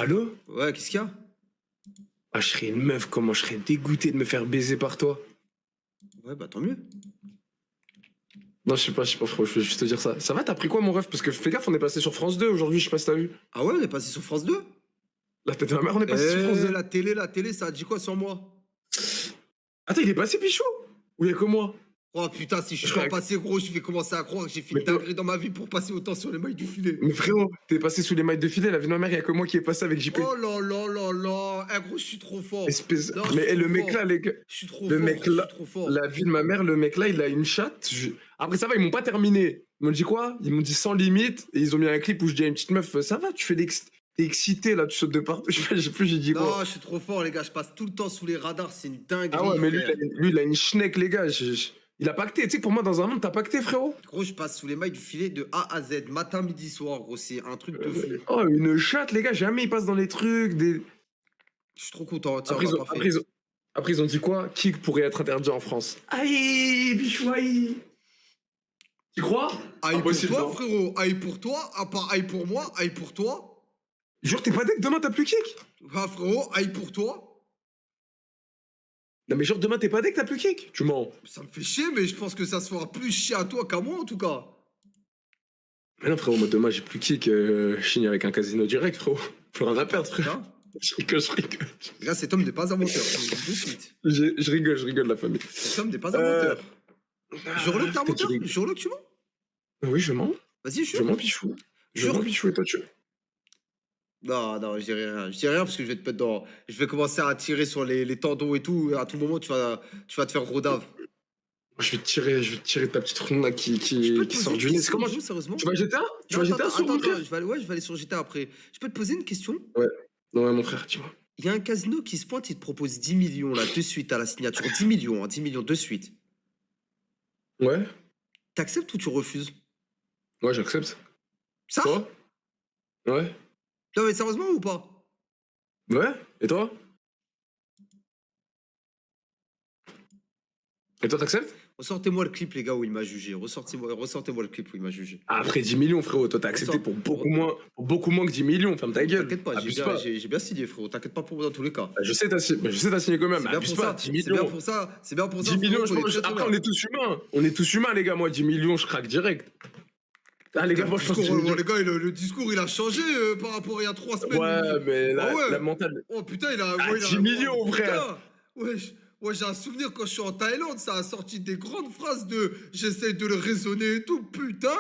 Allô? Ouais, qu'est-ce qu'il y a? Ah, je serais une meuf, comment je serais dégoûté de me faire baiser par toi. Ouais, bah tant mieux. Non, je sais pas, frérot, je vais juste te dire ça. Ça va, t'as pris quoi, mon ref? Parce que fais gaffe, on est passé sur France 2 aujourd'hui, je sais pas si t'as vu. Ah ouais, on est passé sur France 2. La tête de ma mère, on est passé sur France 2. La télé, ça a dit quoi sur moi? Attends, il est passé, Pichou? Ou il y a que moi? Oh putain, si je suis Frère. pas passé, gros, je vais commencer à croire que j'ai fait Mais une dinguerie dans ma vie pour passer autant sur les mailles du filet. Mais frérot, t'es passé sous les mailles de filet, la vie de ma mère, il y a que moi qui est passé avec JP. Oh là là là là. Eh gros, je suis trop fort. Espèce... Non, Mais je suis le trop mec fort. là, les gars, Je suis trop le fort, mec je là, suis trop fort. la vie de ma mère, le mec là, il a une chatte. Après ça va, ils m'ont pas terminé. Ils m'ont dit quoi? Ils m'ont dit sans limite, et ils ont mis un clip où je dis à une petite meuf, ça va, tu fais t'es excité là, tu sautes de partout. Je sais plus, j'ai dit quoi. Non, je suis trop fort, les gars. Je passe tout le temps sous les radars. C'est une dinguerie. Ah ouais, mais frère. lui, il a une schneck, les gars. Il a pacté. Tu sais, pour moi, dans un monde, t'as pacté, frérot. Gros, je passe sous les mailles du filet de A à Z, matin, midi, soir, gros. C'est un truc de fou. Oh, une chatte, les gars. Jamais il passe dans les trucs. Je suis trop content. Tiens, Après, on va pas faire. après, ils ont dit quoi? Qui pourrait être interdit en France? Aïe, bichou, aïe. Tu crois? Aïe pour Impossible, toi, non. frérot. Aïe pour toi. À part aïe pour moi, aïe pour toi. Jure, t'es pas deck, demain, t'as plus kick? Ah, frérot, aïe pour toi. Non, mais genre, demain, t'es pas deck, t'as plus kick? Tu mens. Ça me fait chier, mais je pense que ça se fera plus chier à toi qu'à moi, en tout cas. Mais non, frérot, moi, demain, j'ai plus kick. Je signe avec un casino direct, frérot. Plus rien à perdre, frère. Hein? Je rigole, je rigole. Les gars, cet homme n'est pas un menteur. Je vous le dis de suite. Je rigole, la famille. Cet homme n'est pas un menteur. Jure-le que t'es un peut-être menteur. tu rigoles. Jure-le que tu mens. Oui, je mens. Vas-y, Je jure. mens, Pichou. Je Jure. mens, Pichou, et toi, tu... Non, non, je dirais rien. Je dirais rien parce que je vais te mettre dans. Je vais commencer à tirer sur les tendons et tout. À tout moment, tu vas te faire rodave. Je vais te tirer ta petite ronde là qui Je peux te sort poser du une nez. question, C'est comment? gros, sérieusement? Tu vas GTA? Tu vas Non, GTA sur mon attends, frère? je vais aller sur GTA après. Je peux te poser une question? Ouais. Non, ouais, mon frère, tu vois. Il y a un casino qui se pointe, il te propose 10 millions là, de suite à la signature. 10 millions, hein, 10 millions de suite. Ouais. T'acceptes ou tu refuses? Ouais, j'accepte. Ça? Toi? Ouais. Non, mais sérieusement ou pas? Ouais. Et toi? Et toi, t'acceptes? Ressortez-moi le clip, les gars, où il m'a jugé. Ressortez-moi le clip où il m'a jugé. Après 10 millions, frérot. Toi, t'as accepté pour beaucoup moins que 10 millions. Ferme ta gueule. T'inquiète pas, Abuse pas. j'ai bien signé, frérot. T'inquiète pas pour moi dans tous les cas. Je sais, t'as signé quand même. C'est bien Abuse pour pas. ça. 10 C'est millions. bien pour ça. C'est bien pour ça. 10 millions, frérot, qu'on est très après, honnête. on est tous humains. On est tous humains, les gars. Moi, 10 millions, je craque direct. Ah, les gars, moi, je pense que 10 millions. Les gars, le discours, il a changé par rapport à il y a 3 semaines. Ouais, mais Ah ouais. la mentale. Oh putain, il a. Ah, ouais, il a- 10 millions, oh, frère. putain. Ouais, j'ai un souvenir quand je suis en Thaïlande, ça a sorti des grandes phrases de j'essaie de le raisonner et tout, putain.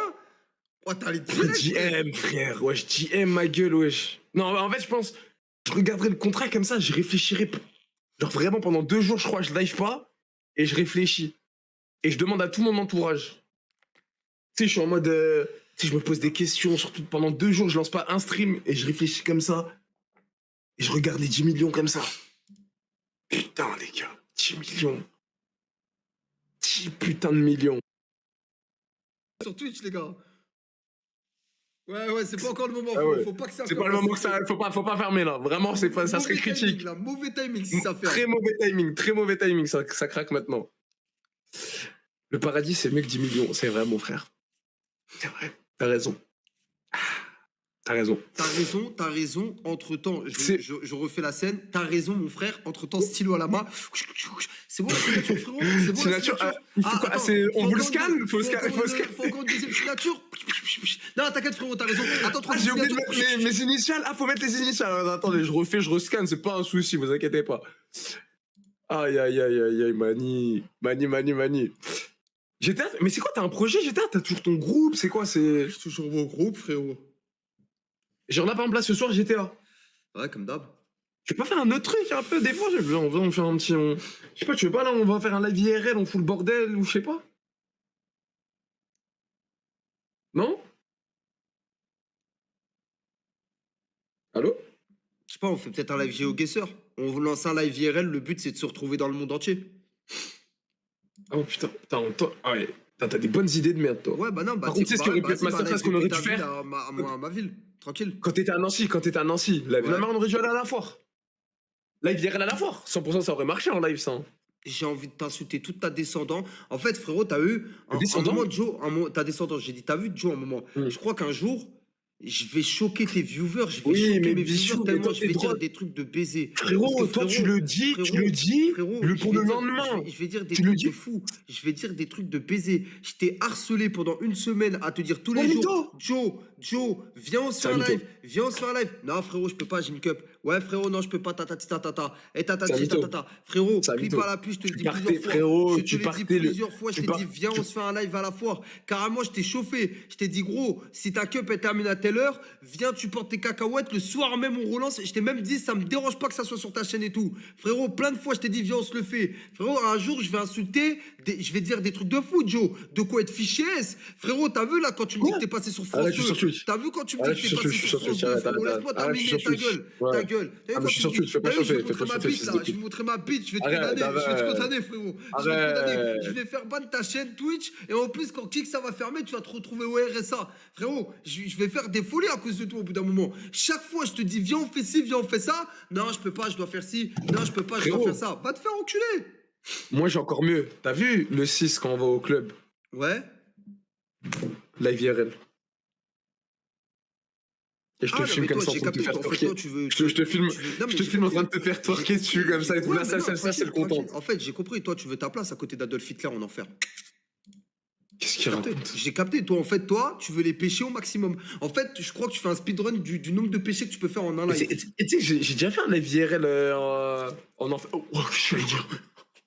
Oh, t'as les directs. JM, frère. Wesh, JM, ma gueule, wesh. Non, en fait, je pense, je regarderai le contrat comme ça, je réfléchirai. Genre, vraiment, pendant 2 jours, je crois, je live pas. Et je réfléchis. Et je demande à tout mon entourage. Tu sais, je suis en mode. Tu sais, je me pose des questions, surtout pendant 2 jours, je lance pas un stream. Et je réfléchis comme ça. Et je regarde les 10 millions comme ça. Putain, les gars. 10 millions. 10 putains de millions. Sur Twitch, les gars. Ouais, c'est pas encore le moment. Ah ouais. Faut pas que ça. C'est pas le moment que ça. Faut pas fermer là. Vraiment, c'est pas, ça serait Mauvais critique. timing, là, mauvais timing si ça fait. Très mauvais timing, ça craque maintenant. Le paradis, c'est mieux que 10 millions. C'est vrai, mon frère. C'est vrai. T'as raison. T'as raison. T'as raison. Entre-temps, C'est- je refais la scène. T'as raison, mon frère. Entre-temps, stylo à la main. C'est bon la signature, frérot. C'est bon la Signature, signature. il faut quoi, on vous le scanne? Faut Faut scanner. encore une deuxième signature. Non, t'inquiète, frérot, t'as raison. Attends, Ah, j'ai oublié de mettre mes initiales. Ah, faut mettre les initiales. Attendez, je refais, je rescanne. C'est pas un souci, vous inquiétez pas. Aïe, Mani. GTA, mais c'est quoi, t'as un projet GTA? T'as toujours ton groupe? C'est quoi? C'est. Je suis toujours mon groupe, frérot. Genre là, par exemple, là, ce soir, GTA. Ouais, comme d'hab. Tu veux pas faire un autre truc un peu? Des fois, on va faire un petit. Je sais pas, tu veux pas là, on va faire un live IRL, on fout le bordel ou je sais pas? Non? Allô? Je sais pas, on fait peut-être un live GeoGuessr. On lance un live IRL, le but c'est de se retrouver dans le monde entier. Oh putain, ah ouais, t'as des bonnes idées de merde, toi. Ouais, bah non, bah Par contre, tu sais ce qu'il aurait pu être masterclass qu'on aurait dû faire? à ma ville, tranquille. Quand t'étais à Nancy, la Ouais. mère, on aurait dû aller à la foire. Live IRL à la foire. 100% ça aurait marché en live, ça. J'ai envie de t'insulter toute ta descendant. En fait, frérot, t'as eu un Descendant? moment de Joe, ta descendance. J'ai dit, t'as vu Joe un moment. Mm. Je crois qu'un jour, Je vais choquer tes viewers, je vais Oui, choquer mais mes viewers Bichou, mais tellement toi, je t'es vais dire drôle. des trucs de baiser. Parce que Frérot, toi, tu frérot, le dis, frérot, pour le lendemain. je vais dire des Tu le trucs de dis. fou. Je vais dire des trucs de baiser. Je t'ai harcelé pendant une semaine à te dire tous Oh, les jours, mytho. Joe, viens on se C'est fait un un mytho. live, viens on se fait un live. Non frérot, je peux pas, j'ai une cup. Ouais frérot, non, je peux pas, tatati tatata. Et C'est un tatati mytho. tatata. Frérot, C'est un clip mytho. à l'appui, je te le Tu dis partais, plusieurs fois. frérot, Je te tu l'ai dit partais le. plusieurs fois, je Tu t'ai dit, pars. viens, on se fait un live à la foire. Carrément, je t'ai chauffé. Je t'ai dit, gros, si ta cup elle termine à telle heure, viens, tu portes tes cacahuètes. Le soir même, on relance. Je t'ai même dit, ça me dérange pas que ça soit sur ta chaîne et tout. Frérot, plein de fois, je t'ai dit, viens, on se le fait. Frérot, un jour, je vais insulter, je vais dire des trucs de fou, Joe. De quoi être fiché S. Frérot, t'as vu là, quand tu me dis que Quoi? t'es passé sur Ah là, France je suis 2, sur Twitch. t'as vu quand tu me Ah là, dis je que suis t'es sur Twitch, passé je suis sur sur France Twitch. 2, Arrête, frérot, arrête, arrête. laisse-moi Ah là, je suis sur terminer, ta Twitch. gueule, Ouais. ta gueule. T'as vu Ah, mais quand je suis tu me sur dis, Twitch, fais pas t'as vu, je vais chauffer, te fais montrer pas ma chauffer, bite fils là, de je vais pute. te montrer ma bite, je vais te Arrête, condamner, je vais te arrête. condamner, frérot. Je vais te condamner, je vais faire ban de ta chaîne Twitch, et en plus, quand Kick ça va fermer, tu vas te retrouver au RSA. Frérot, je vais faire des folies à cause de toi au bout d'un moment. Chaque fois, je te dis, viens, on fait ci, viens, on fait ça. Non, je peux pas, je dois faire ci. Non, je peux pas, je dois faire Frérot, ça. Va te faire enculer. moi j'ai encore mieux. T'as vu le 6 quand on va au club? Ouais. Live IRL. Et je te Ah non, filme mais comme toi, ça en j'ai train de te capté. faire Toi, en fait, twerker. toi, tu veux. Je te filme, Non, mais je te j'ai filme en compris. train de te faire J'ai twerker compris. dessus comme ça et tout. Ouais, Là, mais non, ça, c'est tranquille, le content. tranquille. En fait, j'ai compris. Toi, tu veux ta place à côté d'Adolf Hitler en enfer. Qu'est-ce J'ai qu'il capté. raconte? J'ai capté. Toi, en fait, toi, tu veux les pêcher au maximum. En fait, je crois que tu fais un speedrun du nombre de péchés que tu peux faire en un Et live. tu sais que j'ai déjà fait un live IRL en enfer. Oh, j'allais dire.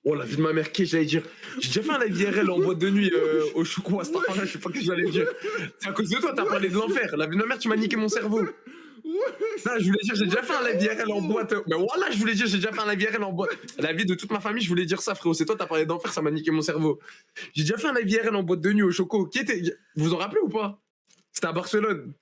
Oh, la vie de ma mère, qu'est-ce que j'allais dire? J'ai déjà fait un live IRL en boîte de nuit au Choukou, à cette là je sais pas ce que j'allais dire. C'est à cause de toi, t'as parlé de l'enfer. La vie de ma mère, tu m'as niqué mon cerveau. Là, je voulais dire, j'ai déjà fait un live IRL en boîte. Mais voilà, je voulais dire, j'ai déjà fait un live IRL en boîte. La vie de toute ma famille, je voulais dire ça, frérot. C'est toi, t'as parlé d'enfer, ça m'a niqué mon cerveau. J'ai déjà fait un live IRL en boîte de nuit au Choco. Vous vous en rappelez ou pas? C'était à Barcelone.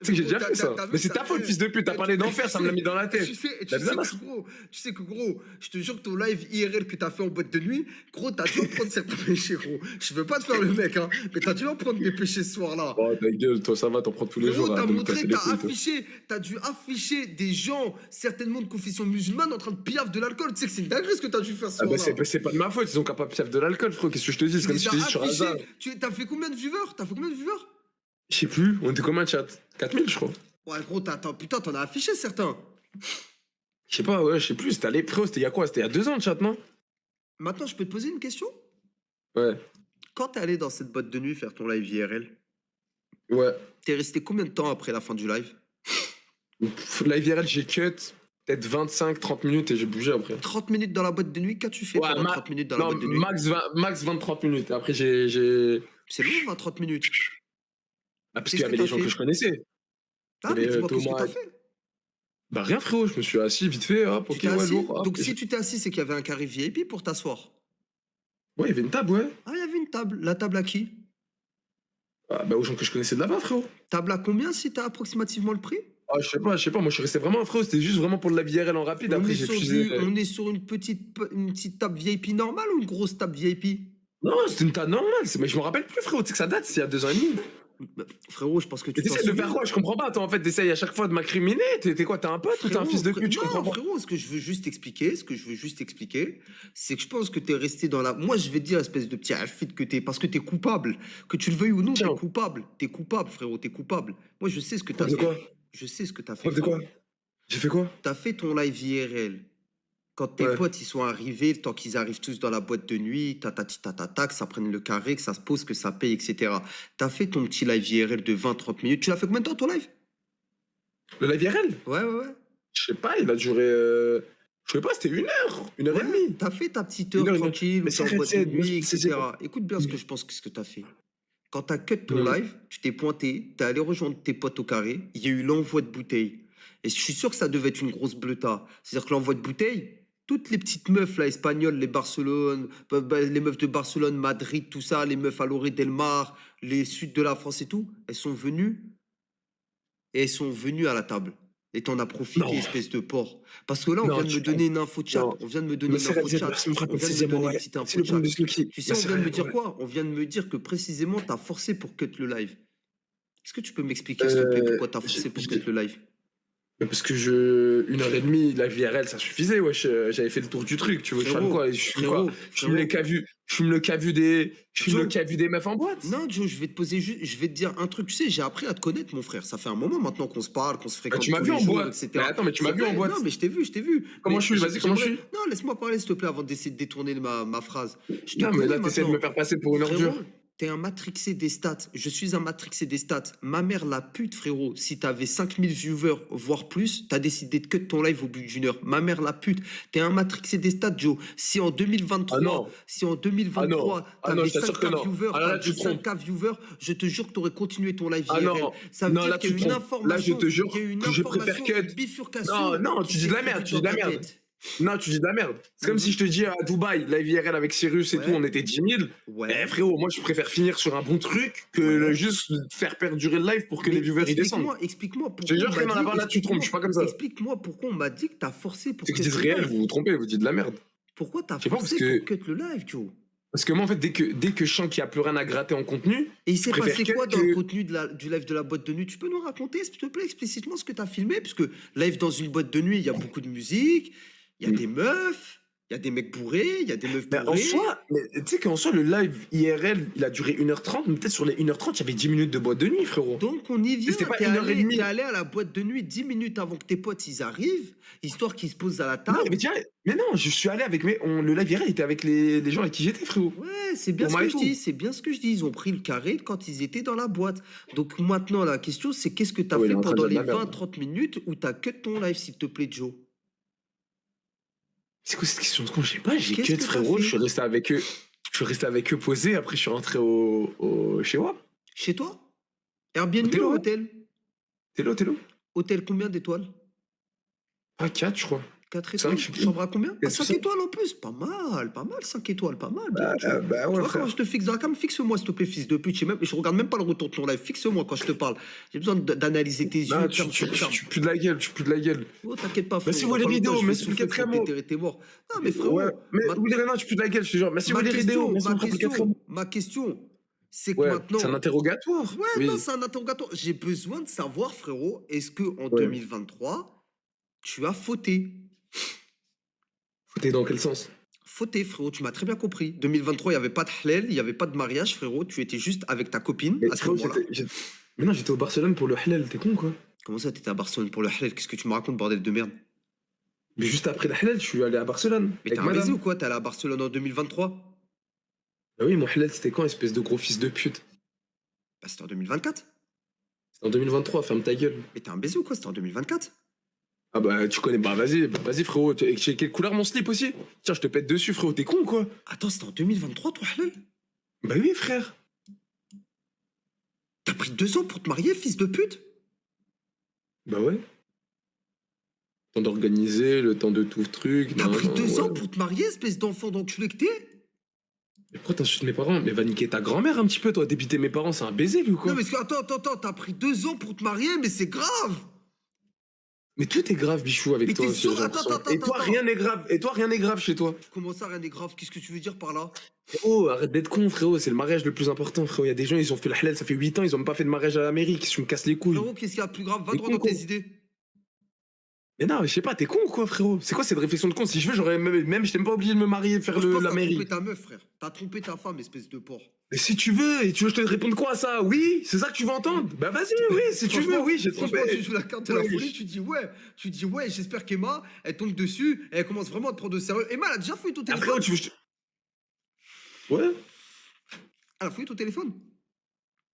C'est que j'ai déjà fait ça. Mais c'est ta faute, fils de pute. T'as parlé d'enfer, ça me l'a mis dans la tête. Tu sais que gros, je te jure que ton live IRL que t'as fait en boîte de nuit, gros, t'as dû en prendre certains péchés, gros. Je veux pas te faire le mec, hein, mais t'as dû en prendre des péchés ce soir-là. Oh, ta gueule, toi, ça va, t'en prends tous les Gros, jours. t'as arrête de me montré casser que les t'as couilles, toi. affiché, t'as dû afficher des gens, certainement de confession musulmane, en train de piaf de l'alcool. Tu sais que c'est une dinguerie ce que t'as dû faire ce Ah bah soir-là. c'est pas de ma faute, ils ont qu'à pas piaf de l'alcool, frérot. Qu'est-ce que je te dis? C'est comme si je te dis sur hasard. T'as fait combien de viewers? Je sais plus, on était combien de chat? 4000, je crois. Ouais, gros, putain, t'en as affiché certains. Je sais pas, ouais, je sais plus. C'était à l'épreuve, c'était il y a quoi? C'était il y a 2 ans de chat, non? Maintenant, je peux te poser une question? Ouais. Quand t'es allé dans cette boîte de nuit faire ton live IRL, Ouais. t'es resté combien de temps après la fin du live? Live IRL, j'ai cut peut-être 25-30 minutes et j'ai bougé après. 30 minutes dans la boîte de nuit, qu'as-tu fait Ouais, pendant 30 minutes dans la non, boîte de nuit? max 20-30 minutes. Après, j'ai. C'est long, 30 minutes. Ah, parce Qu'est-ce qu'il y que avait t'as les gens fait? que je connaissais. Ah, Il y mais avait dis-moi, qu'est-ce que Thomas. t'as fait? Bah, rien, frérot. Je me suis assis vite fait. Hop, Tu ok, t'es ouais, assis? lourd. hop, Donc, et si tu t'es assis, c'est qu'il y avait un carré VIP pour t'asseoir. Ouais, il y avait une table, ouais. Ah, il y avait une table. La table à qui? Ah, bah, aux gens que je connaissais de là-bas, frérot. Table à combien si t'as approximativement le prix? Ah, je sais pas. Moi, je suis resté vraiment, frérot. C'était juste vraiment pour de la IRL en rapide. Après, j'ai fusé. On est sur une petite table VIP normale ou une grosse table VIP? Non, c'était une table normale. Mais je me rappelle plus, frérot. Tu sais que ça date, c'est il y a 2 ans et demi. Bah, frérot, je pense que tu Mais t'en t'essayes de souviens. faire quoi? Je comprends pas. Toi, en fait, t'essayes à chaque fois de m'incriminer. T'es quoi? T'es un pote ou t'es un fils de pute? Je comprends pas. Frérot, ce que je veux juste expliquer, c'est que je pense que t'es resté dans la. Moi, je vais te dire, espèce de petit alphite que t'es, parce que t'es coupable. Que tu le veuilles ou non, Tiens. t'es coupable. T'es coupable, frérot, t'es coupable. Moi, je sais ce que t'as Preuve de fait. quoi? Je sais ce que t'as fait. Preuve de quoi? frérot. J'ai fait quoi? T'as fait ton live IRL. Quand tes Ouais. potes ils sont arrivés, le temps qu'ils arrivent tous dans la boîte de nuit, que ça prenne le carré, que ça se pose, que ça paye, etc. T'as fait ton petit live IRL de 20-30 minutes. Tu l'as fait combien de temps ton live? Le live IRL? Ouais. Je sais pas, il a duré. Je sais pas, c'était 1 heure et demie. T'as fait ta petite Une heure heure, une heure. tranquille, Mais ou t'es en c'est boîte de arrêté, nuit, c'est etc. bon. Écoute bien ce que je pense que t'as fait. Quand t'as cut ton Mhm. live, tu t'es pointé, t'es allé rejoindre tes potes au carré, il y a eu l'envoi de bouteilles. Et je suis sûr que ça devait être une grosse bleuta. C'est-à-dire que l'envoi de bouteilles, toutes les petites meufs là, espagnoles, les meufs de Barcelone, Madrid, tout ça, les meufs à Loré del Mar, les suds de la France et tout, elles sont venues à la table. Et t'en as profité, Non. espèce de porc. Parce que là, on Non, vient de me tu donner une info de chat. Non. On vient de me donner Mais une c'est info de chat. merci de me On rappeler vient de me précisément, donner une ouais. petite info C'est de le problème chat. de Snooki. Tu sais, on vient de me dire quoi? On vient de me dire que précisément, t'as forcé pour cut le live. Est-ce que tu peux m'expliquer, s'il te plaît, pourquoi t'as forcé pour cut le live? Mais parce que 1h30, la VRL, ça suffisait, wesh. J'avais fait le tour du truc, tu veux que je fasse Frérot, quoi? Je fume quoi? frérot, Je fume le frérot. cavu, je fume le cavu des. Je fume le Joe, cavu des meufs en boîte. non, Joe, je vais te poser je vais te dire un truc. Tu sais, j'ai appris à te connaître, mon frère. Ça fait un moment maintenant qu'on se parle, qu'on se Bah, tu fréquente m'as tous vu les en jours, boîte. Mais etc. attends, mais tu C'est m'as vu en vrai, boîte. non, mais je t'ai vu, je t'ai vu. Comment Mais je suis? Vas-y, comment je j'aimerais. suis? Non, laisse-moi parler, s'il te plaît, avant d'essayer de détourner ma phrase. Je te Non, mais connais là, t'essaies de me maintenant. faire passer pour une Frérot, ordure. t'es un matrixé des stats. Je suis un matrixé des stats. Ma mère, la pute, frérot. Si t'avais 5000 viewers, voire plus, t'as décidé de cut ton live au bout d'une heure. Ma mère, la pute. T'es un matrixé des stats, Joe. Si en Ah 2023, non, si en ah non, 2023, ah non, t'avais je t'assure que 5K non. viewers, Ah là, tu te trompes. je te jure que t'aurais continué ton live Ah IRL. non, Ça veut non, dire là, qu'il y tu a te une trompes. Là, je information, te il y a jure une que je préfère information, cut. une bifurcation Non, non, qui tu dis s'est de la merde, produite tu dis dans de la ta merde. tête. Non, tu dis de la merde. C'est comme si Mhm. je te dis à Dubaï, live IRL avec Cyrus et tout, on Ouais, était 10 000. Eh ouais, frérot, moi je préfère finir sur un bon truc que ouais. juste faire perdurer le live pour que les Mais viewers ils descendent. expliquement Je te pourquoi on jure que m'a non, dit, là, là tu te trompes, je suis pas comme ça. explique-moi pourquoi on m'a dit que t'as forcé pour Ceux qui cut disent le réel, live. vous vous trompez, vous dites de la merde. Pourquoi t'as Je sais pas, parce forcé pour que, cut le live, Joe? parce que moi en fait, dès que je sens qu'il n'y a plus rien à gratter en contenu, Et il je s'est préfère passé cut quoi dans le que. contenu du live de la boîte de nuit? Tu peux nous raconter, s'il te plaît, explicitement ce que t'as filmé? Puisque live dans une boîte de nuit, il y a beaucoup de musique, il y a des meufs, il y a des mecs bourrés, il y a des meufs Ben, en bourrées. soi, mais tu sais qu'en soi, le live IRL, il a duré 1h30, mais peut-être sur les 1h30, il y avait 10 minutes de boîte de nuit, frérot. Donc on y vient, C'était pas 1h30. t'es allé à la boîte de nuit 10 minutes avant que tes potes ils arrivent, histoire qu'ils se posent à la Non, table. mais tiens, mais non, je suis allé avec le live IRL était avec les gens avec qui j'étais, frérot. Ouais, c'est bien Pour ce moi que et je dis, tout. c'est bien ce que je dis. Ils ont pris le carré quand ils étaient dans la boîte. Donc maintenant, la question, c'est qu'est-ce que tu Ah as ouais, il fait est en train de pendant dire de les la merde. 20-30 minutes où tu as cut ton live, s'il te plaît, Joe? C'est quoi cette question de con? Je sais pas, j'ai Qu'est-ce cut, que tu as frérot, je suis fait? resté avec eux. Je suis resté avec eux posé, après je suis rentré chez moi. Chez toi? Au Airbnb ou télo, ouais. hôtel? Télo. Hôtel combien d'étoiles? Ah, 4, je crois. 4 C'est vrai étoiles? que je suis plus. Chambre à combien? Ah, Qu'est-ce que 5 c'est? étoiles en plus. Pas mal, 5 étoiles, pas mal. Bien, Joe. Bah Tu ouais, vois comment je frère. te fixe dans la cam? Fixe-moi, s'il te plaît, fils de pute. Je regarde même pas le retour de ton live. Fixe-moi quand je te parle. J'ai besoin d'analyser tes Non, yeux, terme sur terme. tu pues de la gueule, tu pues de la gueule. Oh, t'inquiète pas, Merci, frérot. vous Dans les pas longtemps, vidéos, je vais merci pour le souffler pour quatrième mot. déterrer tes morts. Non, mais Ouais, frérot, mais ma, vous les non, tu pues de la gueule, je te jure. Merci, vous les vidéos, merci pour le quatrième mot. ma question, c'est que Ouais, c'est un maintenant, interrogatoire. ouais, non, Oui, c'est un interrogatoire. J'ai besoin de savoir, frérot, est-ce que en ouais. 2023, tu as fauté? T'es dans quel sens? Fauté, frérot, tu m'as très bien compris. 2023, il n'y avait pas de halal, il n'y avait pas de mariage, frérot. Tu étais juste avec ta copine Mais à ce frérot, moment-là. Mais non, j'étais au Barcelone pour le halal, t'es con quoi? Comment ça, t'étais à Barcelone pour le halal? Qu'est-ce que tu me racontes, bordel de merde? Mais juste après le halal, je suis allé à Barcelone Mais avec t'es un baiser madame. ou quoi? T'es allé à Barcelone en 2023? Ah oui, mon halal, c'était quand, espèce de gros fils de pute? Bah, c'était en 2024. C'était en 2023, ferme ta gueule. Mais t'es un baiser ou quoi? C'était en 2024. Ah bah, tu connais, vas-y frérot. Quelle couleur mon slip aussi? Tiens, je te pète dessus, frérot, t'es con quoi? Attends, c'était en 2023, toi, halal? Bah oui, frère. T'as pris 2 ans pour te marier, fils de pute? Bah ouais. Le temps d'organiser, le temps de tout le truc. T'as pris 2 ans Ouais. pour te marier, espèce d'enfant d'enculé que t'es? Mais pourquoi t'insultes mes parents? Mais va niquer ta grand-mère un petit peu, toi. Dépiter mes parents, c'est un baiser, lui, ou quoi? Non, mais attends, t'as pris 2 ans pour te marier, mais c'est grave! Mais tout est grave, bichou, avec Mais toi. t'es j'ai sûr? l'impression. Attends. Et toi, rien n'est grave. Et toi, rien n'est grave chez toi. Comment ça, rien n'est grave? Qu'est-ce que tu veux dire par là? Oh, arrête d'être con, frérot. C'est le mariage le plus important, frérot. Il y a des gens, ils ont fait le halal, ça fait 8 ans, ils ont même pas fait de mariage à l'Amérique. Je me casse les couilles. Frérot, qu'est-ce qu'il y a de plus grave? Va T'es droit con, dans tes con. idées. Mais non, je sais pas, t'es con ou quoi, frérot? C'est quoi cette réflexion de con? Si je veux, j'aurais même, je t'ai même pas obligé de me marier, faire Moi, je pense que la t'as mairie. trompé ta meuf, frère. T'as trompé ta femme, espèce de porc. Mais si tu veux, et tu veux que je te réponde quoi à ça? Oui? C'est ça que tu veux entendre? Bah vas-y, oui, si tu veux, Franchement, oui, j'ai franchement, trompé. tu joues la carte de la Oui. folie, tu dis ouais, j'espère qu'Emma, elle tombe dessus et elle commence vraiment à te prendre au sérieux. Emma, elle a déjà fouillé ton Après, téléphone? tu veux. Ouais? Elle a fouillé ton téléphone?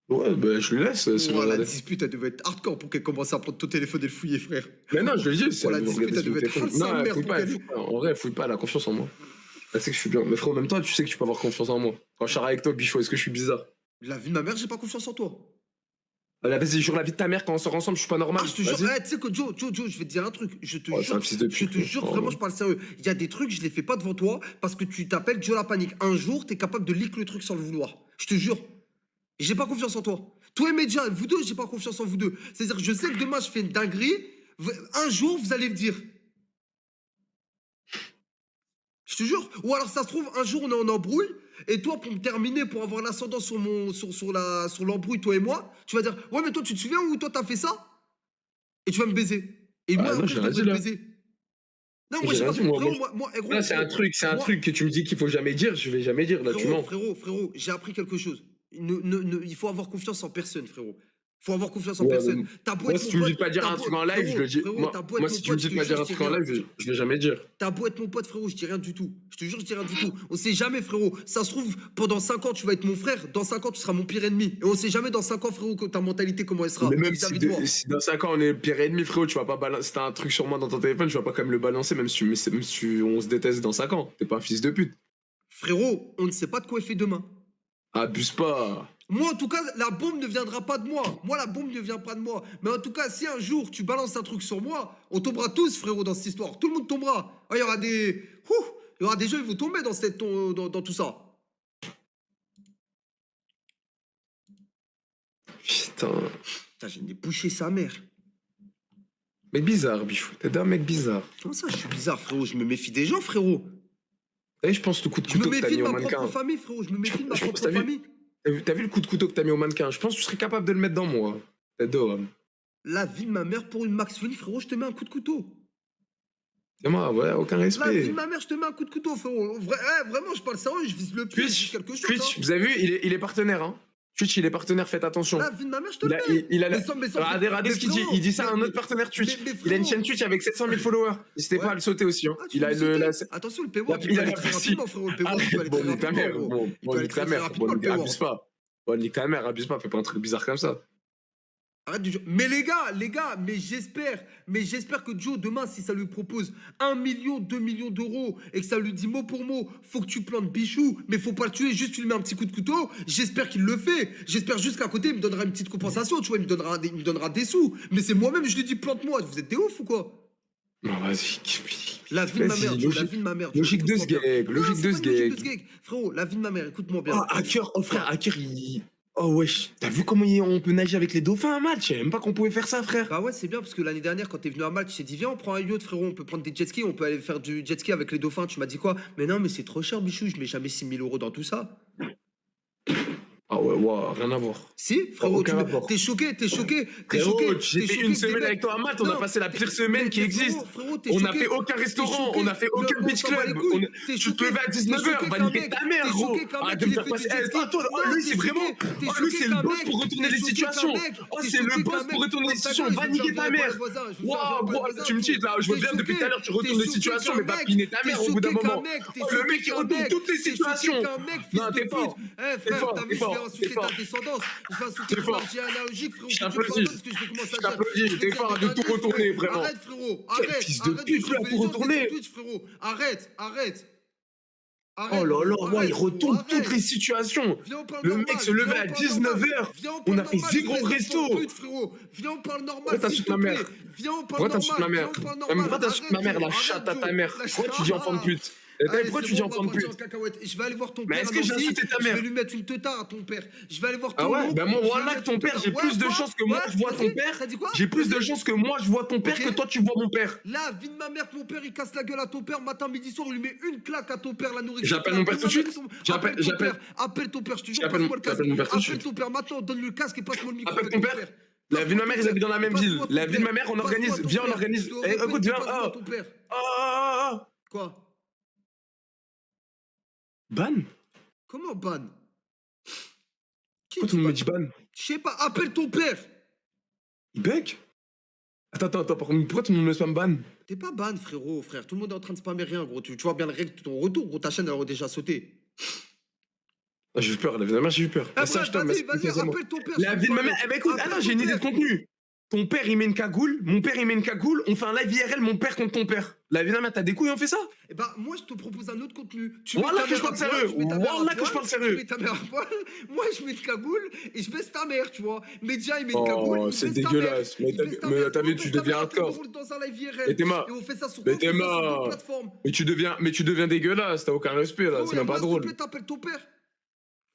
Ouais, bah je lui laisse. C'est Oh, la vrai. dispute, elle devait être hardcore pour qu'elle commence à prendre ton téléphone et le fouiller, frère. Mais non, je le dis, Oh, la elle veut dispute, regarder elle sur le devait être téléphone. sale Non, elle mère fouille pour pas, elle qu'elle. fouille pas. En vrai, elle fouille pas, elle a confiance en moi. Elle sait que je suis bien. Mais frérot, en même temps, tu sais que tu peux avoir confiance en moi. Quand je sors avec toi, bichot, est-ce que je suis bizarre? La vie de ma mère, j'ai pas confiance en toi. Là, vas-y, jure la vie de ta mère quand on sort ensemble, je suis pas normal. Ah, je te jure, Vas-y. tu sais que Joe, je vais te dire un truc. Je te Oh, c'est un jure, fils de je pute. te jure, Oh, vraiment, ouais. je parle sérieux. Il y a des trucs, je les fais pas devant toi parce que tu t'appelles Joe la panique. Un jour, t'es capable de leak le truc sans le vouloir. Je te jure. Et j'ai pas confiance en toi. Toi et Medja, vous deux, j'ai pas confiance en vous deux. C'est-à-dire que je sais que demain, je fais une dinguerie. Un jour, vous allez le dire. Je te jure. Ou alors, ça se trouve, un jour, on est en embrouille. Et toi, pour me terminer, pour avoir l'ascendant sur l'embrouille, toi et moi, tu vas dire, ouais, mais toi, tu te souviens où toi, t'as fait ça? Et tu vas me baiser. Et moi, Ah non, après, j'ai je rien devrais dit te là. baiser. Non, moi, J'ai j'ai rien pas dit, fait. moi. Frérot, moi, gros, Là, c'est un gros, moi, truc que tu me dis qu'il faut jamais dire, je vais jamais dire. Là, tu mens. frérot, j'ai appris quelque chose. Il faut avoir confiance en personne, frérot. Faut avoir confiance en Ouais, personne. T'as beau moi, être si mon tu me dis pote, de pas dire t'as un beau, truc en live, je le dis. t'as beau Moi, être si mon tu me pote, dis de je pas te dire dis un truc en rien. live, je vais jamais dire. T'as beau être mon pote, frérot, je dis rien du tout. Je te jure, je dis rien du tout. On sait jamais, frérot. Ça se trouve, pendant 5 ans, tu vas être mon frère. Dans 5 ans, tu seras mon pire ennemi. Et on sait jamais dans 5 ans, frérot, que ta mentalité, comment elle sera Mais même vis-à-vis de moi. si dans 5 ans on est pire ennemi, frérot, tu vas pas balancer. Si t'as un truc sur moi dans ton téléphone, tu vas pas quand même le balancer, même si on se déteste dans 5 ans. T'es pas un fils de pute. Frérot, on ne sait pas de quoi est fait demain. Abuse pas. Moi, en tout cas, la bombe ne viendra pas de moi. Moi, la bombe ne vient pas de moi. Mais en tout cas, si un jour tu balances un truc sur moi, on tombera tous, frérot, dans cette histoire. Tout le monde tombera. Ah, il y aura des. Il y aura des gens, ils vont tomber dans tout ça. Putain. Putain, j'ai bouché sa mère. Mec bizarre, Bichou. T'es un mec bizarre. Comment ça, je suis bizarre, frérot? Je me méfie des gens, frérot. T'as vu, je pense, le coup de Je me couteau que t'as méfie mis de au ma propre mannequin. famille, frérot. Je me méfie de ma Je pense propre que t'as vu- famille. T'as vu le coup de couteau que t'as mis au mannequin? Je pense que tu serais capable de le mettre dans moi. T'es d'homme. La vie de ma mère pour une Max Win, frérot, je te mets un coup de couteau. C'est moi, ouais, aucun La vie respect. de ma mère, je te mets un coup de couteau, frérot. Vraiment, je parle sérieux, je vise le pied, je Twitch, vise quelque chose. Twitch, hein. vous avez vu, il est partenaire, hein. Twitch, il est partenaire, faites attention. La vie de ma mère, je te Il le a, mets. il a Mais sans- regardez mais ce qu'il dit. frérot, Il dit ça à un mais- autre partenaire Twitch. mais Il a une frérot. chaîne Twitch avec 700 000 followers. N'hésitez Ouais. pas à le sauter aussi, hein. Ah, tu Il a peux le. sauter. Attention, le paywall, Il a la aller très partie. rapidement, frérot. Le paywall, il peut aller Bon, très nique ta rapidement, mère. gros. Bon, Il peut aller nique ta très mère. rapidement, Bon, le paywall. abuse pas. Bon, nique ta mère, abuse pas. Fais pas un truc bizarre comme ça. Arrête de jouer. Mais les gars, mais j'espère que Joe, demain, si ça lui propose 1 million, 2 millions d'euros et que ça lui dit mot pour mot, faut que tu plantes Bichou, mais faut pas le tuer, juste tu lui mets un petit coup de couteau, j'espère qu'il le fait. J'espère juste qu'à côté, il me donnera une petite compensation, tu vois, il me donnera des sous. Mais c'est moi-même, je lui dis plante-moi, vous êtes des ouf ou quoi? Non, vas-y. La vie de ma mère, Joe, la vie de ma mère. Joe, Logique de ce écoute-moi bien. gag. Non, Logique c'est de pas ce une logique de gag. ce gag. Frérot, la vie de ma mère, écoute-moi bien. Oh, Hacker, oh frère, Hacker, il. Oh wesh, t'as vu comment on peut nager avec les dauphins à match? Je savais même pas qu'on pouvait faire ça, frère. Bah ouais, c'est bien parce que l'année dernière, quand t'es venu à Malte, je t'ai dit, viens, on prend un yacht, frérot, on peut prendre des jet skis, on peut aller faire du jet ski avec les dauphins. Tu m'as dit quoi? Mais non, mais c'est trop cher, Bichou, je mets jamais 6 000 euros dans tout ça. Ah ouais, wow, rien à voir. Si, frérot, Aucun rapport. t'es choqué, t'es choqué. Frérot, t'es j'ai fait choqué une que des semaine mecs- avec toi à Malte, on a Non, passé la pire semaine mais qui existe. frérot, t'es On n'a choqué. fait aucun T'es restaurant, choqué. on n'a fait aucun Non, beach on s'en bat club. les couilles. T'es Tu te choqué. levais à T'es 19h, choqué va qu'un niquer mec- ta mère, t'es gros. choqué qu'un Arrête mec, de me il faire ait fait passer. du jet ski. Toi, Non, lui, t'es c'est vraiment. choqué. T'es Oh, lui, choqué c'est le qu'un boss mec- pour retourner t'es les choqué situations. qu'un mec- Oh, t'es c'est le choqué boss qu'un pour mec- retourner les Ferme ta situations. gueule, Va je vais niquer faire ta un mère. voisin, je vais faire un Waouh, gros, voisin, tu me frérot. cheats là. Je veux T'es bien depuis tout à l'heure, tu retournes les choqué situations, qu'un mais va mec- piner ta t'es mère au bout d'un choqué qu'un moment. mec- t'es Oh, le choqué mec, il qu'un retourne mec- toutes les t'es choqué situations. qu'un mec, fils Non, de t'es pute. fort. Eh, T'es frère, fort, t'as t'es vu, je vais fort, insulter t'es ta fort. descendance. Je vais insulter T'es ton fort. arbre généalogique, frérot. Je que tu t'applaudis. pardonnes parce que je vais commencer à Je dire- t'applaudis, je vais t'es dire fort des de tout dingueries, retourner, frérot. vraiment. Arrête, frérot. Quel Arrête. fils de Arrête pute, chauffer là, les pour gens, retourner. sur Twitch, frérot. Arrête. Oh là là, frérot, ouais, il arrête, retourne frérot, toutes arrête. les situations. Viens, on parle Le normal. mec se levait Viens, à on parle normal. 19h. Viens, on On parle a fait normal, zéro espèce resto. d'enfant de pute, frérot. Viens, on parle normal, Pourquoi s'il t'insultes te ma plaît. mère? Viens, on parle Pourquoi t'insultes normal. ma mère? Viens, on parle Mais normal. pourquoi t'insultes ma Arrête, mère, la Joe, chatte à arrête, ta Joe. mère? La Pourquoi tu dis enfant de pute? Et Allez, pourquoi c'est tu dis bon, on enfant va de partir en pute? cacahuète. Je vais aller voir ton Mais père est-ce à que j'ai Nancy. insulté ta Je vais mère? lui mettre une teutard à ton père. Je vais aller voir ton Ah ouais? oncle. Ben moi, Je vais voilà lui que ton mettre une père, j'ai teutard. plus de Ouais, chances que moi ouais, je vois ton vas-y. père. T'as dit quoi? J'ai plus de Vas-y. chances que moi je vois ton père Ok. que toi tu vois mon père. La vie de ma mère, mon père, il casse la gueule à ton père, matin, midi, soir, il lui met une claque à ton père, la nourriture. J'appelle mon père tout de suite. Appelle ton père, je te jure, J'appelle passe-moi le casque. mon père tout de Appelle suite. ton père maintenant, donne-lui le casque et passe-moi le micro. Appelle avec ton père. La vie de ma mère, ils habitent dans la même ville. La vie de ma mère, on organise. Viens, on organise. Eh, écoute, viens. Passe-moi ton père. Oh. Quoi? Ban? Comment ban? Qui Pourquoi tout le monde me dit ban? Je sais pas, appelle ton père. Il bug? Attends, par contre, pourquoi tout le monde me spam ban? T'es pas ban, frérot, frère. Tout le monde est en train de spammer rien, gros. Tu vois bien le règle de ton retour, gros. Ta chaîne, elle aurait déjà sauté. Ah, j'ai eu peur, la vie de ma mère, j'ai eu peur. Ah, Message, bref, Tom, vas-y, message, moi. appelle ton père. La vie de ma mère. Eh ben écoute, Appelle attends, j'ai ton une idée de père. contenu. Ton père, il met une cagoule. Mon père, il met une cagoule. On fait un live IRL, mon père contre ton père. La vie de ma mère, t'as des couilles, on fait ça? Eh ben, moi, je te propose un autre contenu. Wallah mets ta que je mère parle à poil, sérieux. tu mets ta mère à Wallah que je poil, parle sérieux. tu mets ta mère à poil. Moi, je mets une cagoule et je baisse ta mère, tu vois. Média, il met une Oh, cagoule. il c'est baisse ta mère. dégueulasse. Mais Il t'as baisse vu- ta mais mère. t'as vu, On tu baisse ta deviens mère, hardcore. tout le monde dans un live IRL. Mais t'es ma- Et on fait ça sur mais quoi? t'es On fait ça sur ma- d'autres plateformes. Mais tu deviens dégueulasse, t'as aucun respect là, Frérot, c'est y a même pas pas, s'il te drôle. plaît, t'appelles ton père.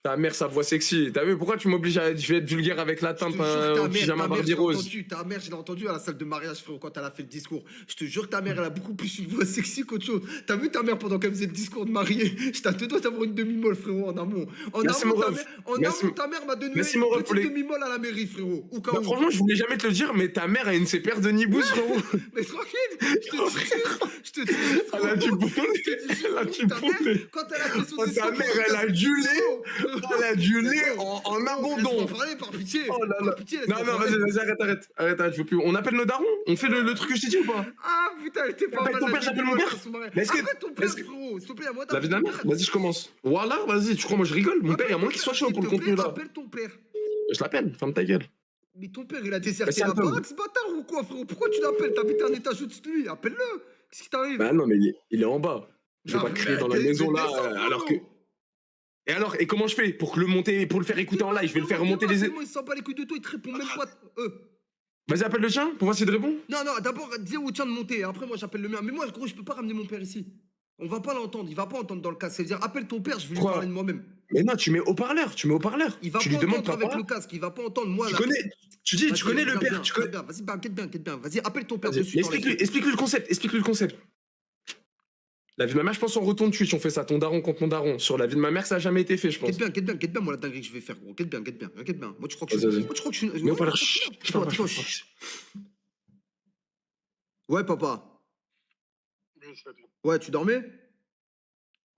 Ta mère, sa voix sexy. T'as vu, pourquoi tu m'obliges à je vais être vulgaire avec la Je tempe te jure, au pyjama ta mère, Barbie je l'ai rose? entendu. Ta mère, je l'ai entendu à la salle de mariage, frérot, quand elle a fait le discours. Je te jure, ta mère, elle a beaucoup plus une voix sexy qu'autre chose. T'as vu ta mère pendant qu'elle faisait le discours de mariée? J'étais à deux doigts d'avoir une demi-molle, frérot, en amont. Merci mon ref. En Merci, amont, ta mère m'a donné merci une mon ref pour petite les. demi-molle à la mairie, frérot. Au cas Bah, où. franchement, je voulais jamais te le dire, mais ta mère a une de ses paires de Nibous, frérot. Mais tranquille, je te dis, Elle a du frérot. bon Je te lait. dis, Elle a frérot, du ta bon mère, lait. quand elle a fait son Oh, ta discours, mère, elle a du lait. Elle a du lait en abondance. Laisse-moi parler, par pitié. Oh là là. Par pitié, Non, laisse-moi non, parler. vas-y, arrête, je veux plus. On appelle nos darons? On fait le truc que je t'ai dit ou pas? Ah putain, elle était pas Appelle mal. ton la père, j'appelle mon demi-molle père. à son mariage. Mais est-ce que. Appelle ton père, est-ce que- frérot. S'il te plaît, à moi La vie de la mère? Vas-y, je commence. Voilà, vas-y, tu crois, moi je rigole? Mon père, il y a moins qu'il soit chaud pour le contenu là. Appelle ton père. Je l'appelle, ferme ta gueule. Mais ton père, il a déserté Vas-y, la appelle. baraque, ce bâtard ou quoi, frérot? Pourquoi tu l'appelles? T'habites un étage au-dessus de lui. Appelle-le. Qu'est-ce qui t'arrive? Bah non, mais il est en bas. Je vais Non, pas crier dans la mais maison là, descends, alors que. frérot. Et alors, et comment je fais pour le monter, pour le faire écouter en live? Je vais le faire remonter les. Il s'en bat les couilles de toi, il te répond même pas. Vas-y, appelle le tien pour voir s'il te répond. Non, d'abord, dis au tien de monter. Après, moi, j'appelle le mien. Mais moi, gros, je peux pas ramener mon père ici. On va pas l'entendre. Il va pas entendre dans le casque. C'est-à-dire, appelle ton père, je vais lui Pourquoi parler de moi-même. Mais non, tu mets haut-parleur. Il va Tu pas lui demandes entendre pas. avec le casque. Il va pas entendre. Moi, Tu là. connais. Tu dis, tu Vas-y, connais le regarde père. bien, Tu connais. regarde bien. Vas-y, guette bien. Vas-y, appelle ton père Vas-y, dessus. mais explique-lui le concept. Explique-lui le concept. La vie de ma mère, je pense, on retourne Twitch, on fait ça, ton daron contre mon daron. Sur la vie de ma mère, ça a jamais été fait, je pense. Guette bien, moi, la dinguerie que je vais faire, gros. Guette bien. Moi, tu crois que je Vas-y, suis. vas-y. Moi, tu crois que je suis. Mais on Ouais, parle. tais-toi, chut. Ouais, papa. Oui, c'est bon. Ouais, tu dormais?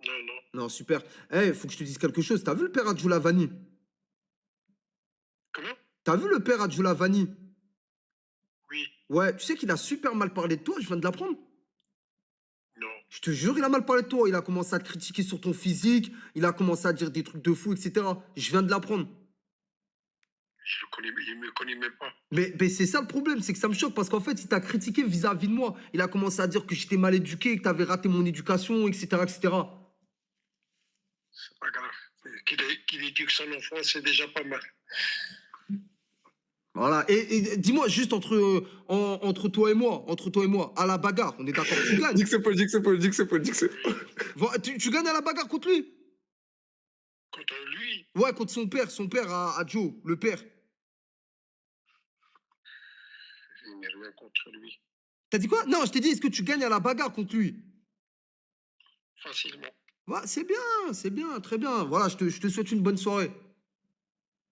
Non. Non, super. Eh, faut que je te dise quelque chose. T'as vu le père Adjoulavani? Comment? T'as vu le père Adjoulavani? Oui. Ouais, tu sais qu'il a super mal parlé de toi, je viens de l'apprendre. Non. Je te jure, il a mal parlé de toi. Il a commencé à te critiquer sur ton physique. Il a commencé à dire des trucs de fou, etc. Je viens de l'apprendre. Il me connaît même pas. Mais c'est ça le problème, c'est que ça me choque parce qu'en fait, il t'a critiqué vis-à-vis de moi. Il a commencé à dire que j'étais mal éduqué, que t'avais raté mon éducation, etc., etc. C'est pas grave. Qu'il éduque son enfant, c'est déjà pas mal. Voilà. Et dis-moi, juste entre toi et moi, à la bagarre, on est d'accord, tu gagnes. Dis que c'est Paul. Tu gagnes à la bagarre contre lui? Contre lui, Ouais, contre son père à Joe, le père. je n'ai rien contre lui. T'as dit quoi? Non, je t'ai dit, est-ce que tu gagnes à la bagarre contre lui? Facilement. Ouais, c'est bien, très bien. Voilà, je te souhaite une bonne soirée.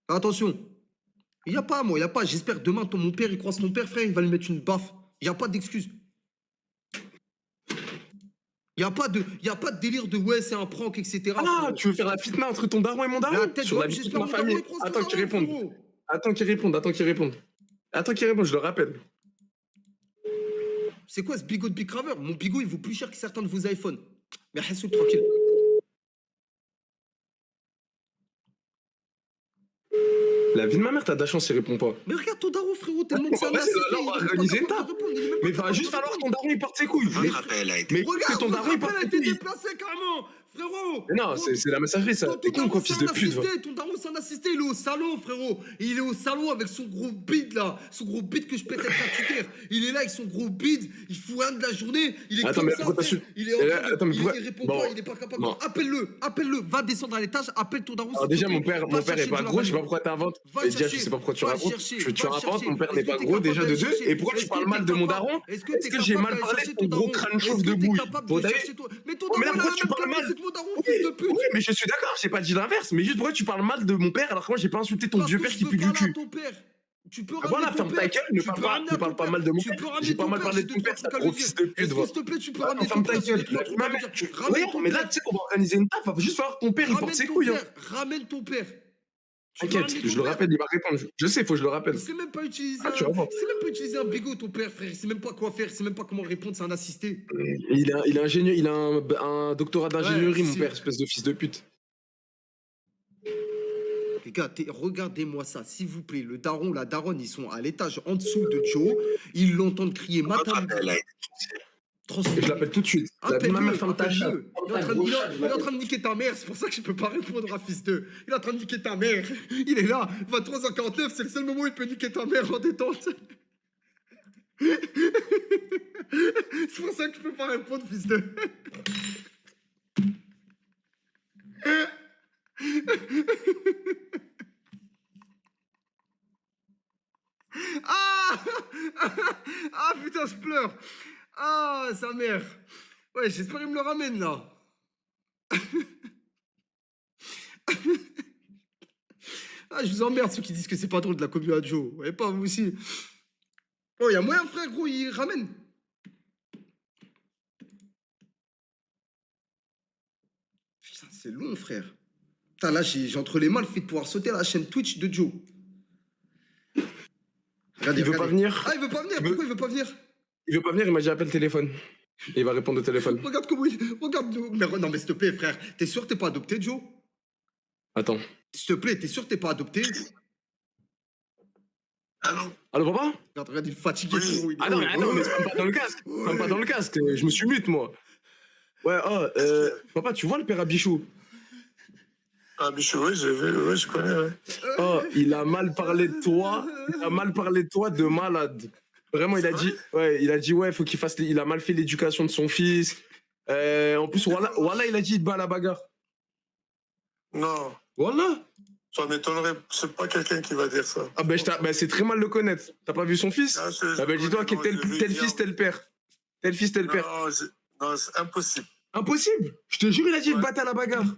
Attention. Il n'y a pas, moi, il n'y a pas. J'espère demain, mon père, il croise ton père, frère, il va lui mettre une baffe. Il n'y a pas d'excuse. Il n'y a pas de délire de ouais, c'est un prank, etc. Ah, frérot. tu veux faire la fitna entre ton daron et mon La daron? tête Sur de la homme, vie de j'espère ma mon daron, famille. il croise Attends ton qu'il daron, réponde. frérot. Attends qu'il réponde, je le rappelle. C'est quoi ce bigot de Big Craver? Mon bigot, il vaut plus cher que certains de vos iPhones. Mais reste tranquille. La vie de ma mère, t'as de la chance, il répond pas. Mais regarde ton daron, frérot, tellement que c'est un Vas-y, assisté. là, on va organiser une table. Mais il va juste falloir que ton daron il porte ses couilles. Votre appel a été. Mais que Regarde, ton daron il porte a ses été couilles. déplacé carrément, frérot. Mais non, c'est la messagerie, ça. T'es con, quoi, fils de pute, va. Ton daron, c'est un assisté, il est au salon, frérot. Il est au salon avec son gros bide, là. Son gros bide que je pète avec la tuteur. Il est là avec son gros bide, il fout rien de la journée. Il est Attends, comme mais ça, pourquoi t'as frère. su- Il est en train de- Attends, mais pourquoi- il répond Bon. pas, il est pas capable. Bon. Appelle-le. Va descendre à l'étage, appelle ton daron. Alors s'il te déjà, plaît. mon père Va est chercher pas du gros, je sais pas lavabo. pourquoi t'inventes. Va Et déjà, je chercher, sais pas pourquoi tu va racontes. chercher, Tu va racontes, chercher. mon père n'est Est-ce pas que t'es gros, capable déjà de d'aller deux. chercher? Et pourquoi tu Est-ce parles que mal t'es de mon capable- daron? Est-ce que Est-ce t'es que j'ai capable mal d'aller parlé chercher de ton ton gros daron? crâne chauve Est-ce de que t'es bouille? capable Bon, de d'ailleurs- chercher toi? Mais ton Oh, mais là, daron, il a pourquoi la tu même parles taille mal? que ton daron, Oui, fils de pute. oui, mais je suis d'accord, j'ai pas dit l'inverse. Mais juste pourquoi tu parles mal de mon père alors que moi j'ai pas insulté ton Parce vieux que père je qui peux pue du parler à cul? ton père. Tu peux Ah, ramener voilà, ton ferme ta père. gueule, ne Tu parle peux pas, ramener ne à parle ton pas père. mal de mon Tu père. peux ramener J'ai pas ton mal père, parlé j'ai de deux, ton trois père, trucs sale à lui gros dire. fils de pute, Est-ce va. que s'il te plaît, tu peux Attends, ramener ton ferme ta père, j'ai gueule. deux, trois La trucs vie à de lui ma dire. mère, tu. Ramène Regarde, ton mais là, père. tu sais qu'on va organiser une taf, va juste falloir que ton père il porte Ramène ses ton couilles, hein. père. Ramène ton père. Tu peux T'inquiète, ramener je ton le père. rappelle, il va répondre. Je sais, faut que je le rappelle. Il sait même pas utiliser Ah, tu vas voir. il sait même pas utiliser un bigot, ton père, frère. Il sait même pas quoi faire. Il sait même pas comment répondre. C'est un assisté. Il est ingénieur, il a un doctorat d'ingénierie, Ouais, mon si. père, espèce de fils de pute. Les gars, regardez-moi ça, s'il vous plaît. Le daron, la daronne, ils sont à l'étage en dessous de Joe. Ils l'entendent crier Votre matin. appel a été. Et je l'appelle tout de suite. La vie de ma mère, ferme ta chatte. Appelle-le. Il est en train de niquer ta mère, c'est pour ça que je peux pas répondre à fils de. Il est en train de niquer ta mère. Il est là, 23h49, c'est le seul moment où il peut niquer ta mère en détente. C'est pour ça que je peux pas répondre, fils de. Ah, sa mère. Ouais, j'espère qu'il me le ramène, là. Ah, je vous emmerde, ceux qui disent que c'est pas drôle de la commu à Joe. Ouais, pas vous aussi. Oh, y a moyen, frère, gros, il ramène. Putain, c'est long, frère. Putain, là, j'ai entre les mains le fait de pouvoir sauter à la chaîne Twitch de Joe. Regardez, Il veut pas venir. Ah, il veut pas venir. Pourquoi il veut pas venir? Il veut pas venir, il m'a dit appelle le téléphone. Et il va répondre au téléphone. Regarde comment il... Regarde... non, mais s'il te plaît, frère. T'es sûr que t'es pas adopté, Joe? Attends. S'il te plaît, t'es sûr que t'es pas adopté? Allô? Allô, papa? Regarde, il est fatigué. Oui. frérot, il est- Ah non, mais c'est même pas dans le casque. Même pas dans le casque. Je me suis mute, moi. Ouais, papa, tu vois le père Abichou? Ah, Bichou, oui, j'ai vu, oui, je connais, ouais. Oh, il a mal parlé de toi. Il a mal parlé de toi de malade. Vraiment, il a dit, ouais, faut qu'il fasse. Il a mal fait l'éducation de son fils. En plus, voilà, il a dit, il te bat à la bagarre. Non, Voilà. ça m'étonnerait. C'est pas quelqu'un qui va dire ça. Ah, ben, c'est très mal le connaître. T'as pas vu son fils? Ah, Ah, ben, dis-toi que non, je vais tel dire. fils, tel père. Tel fils, tel père. Non, c'est impossible. Impossible. Je te jure, il a dit, il te Ouais. batte à la bagarre.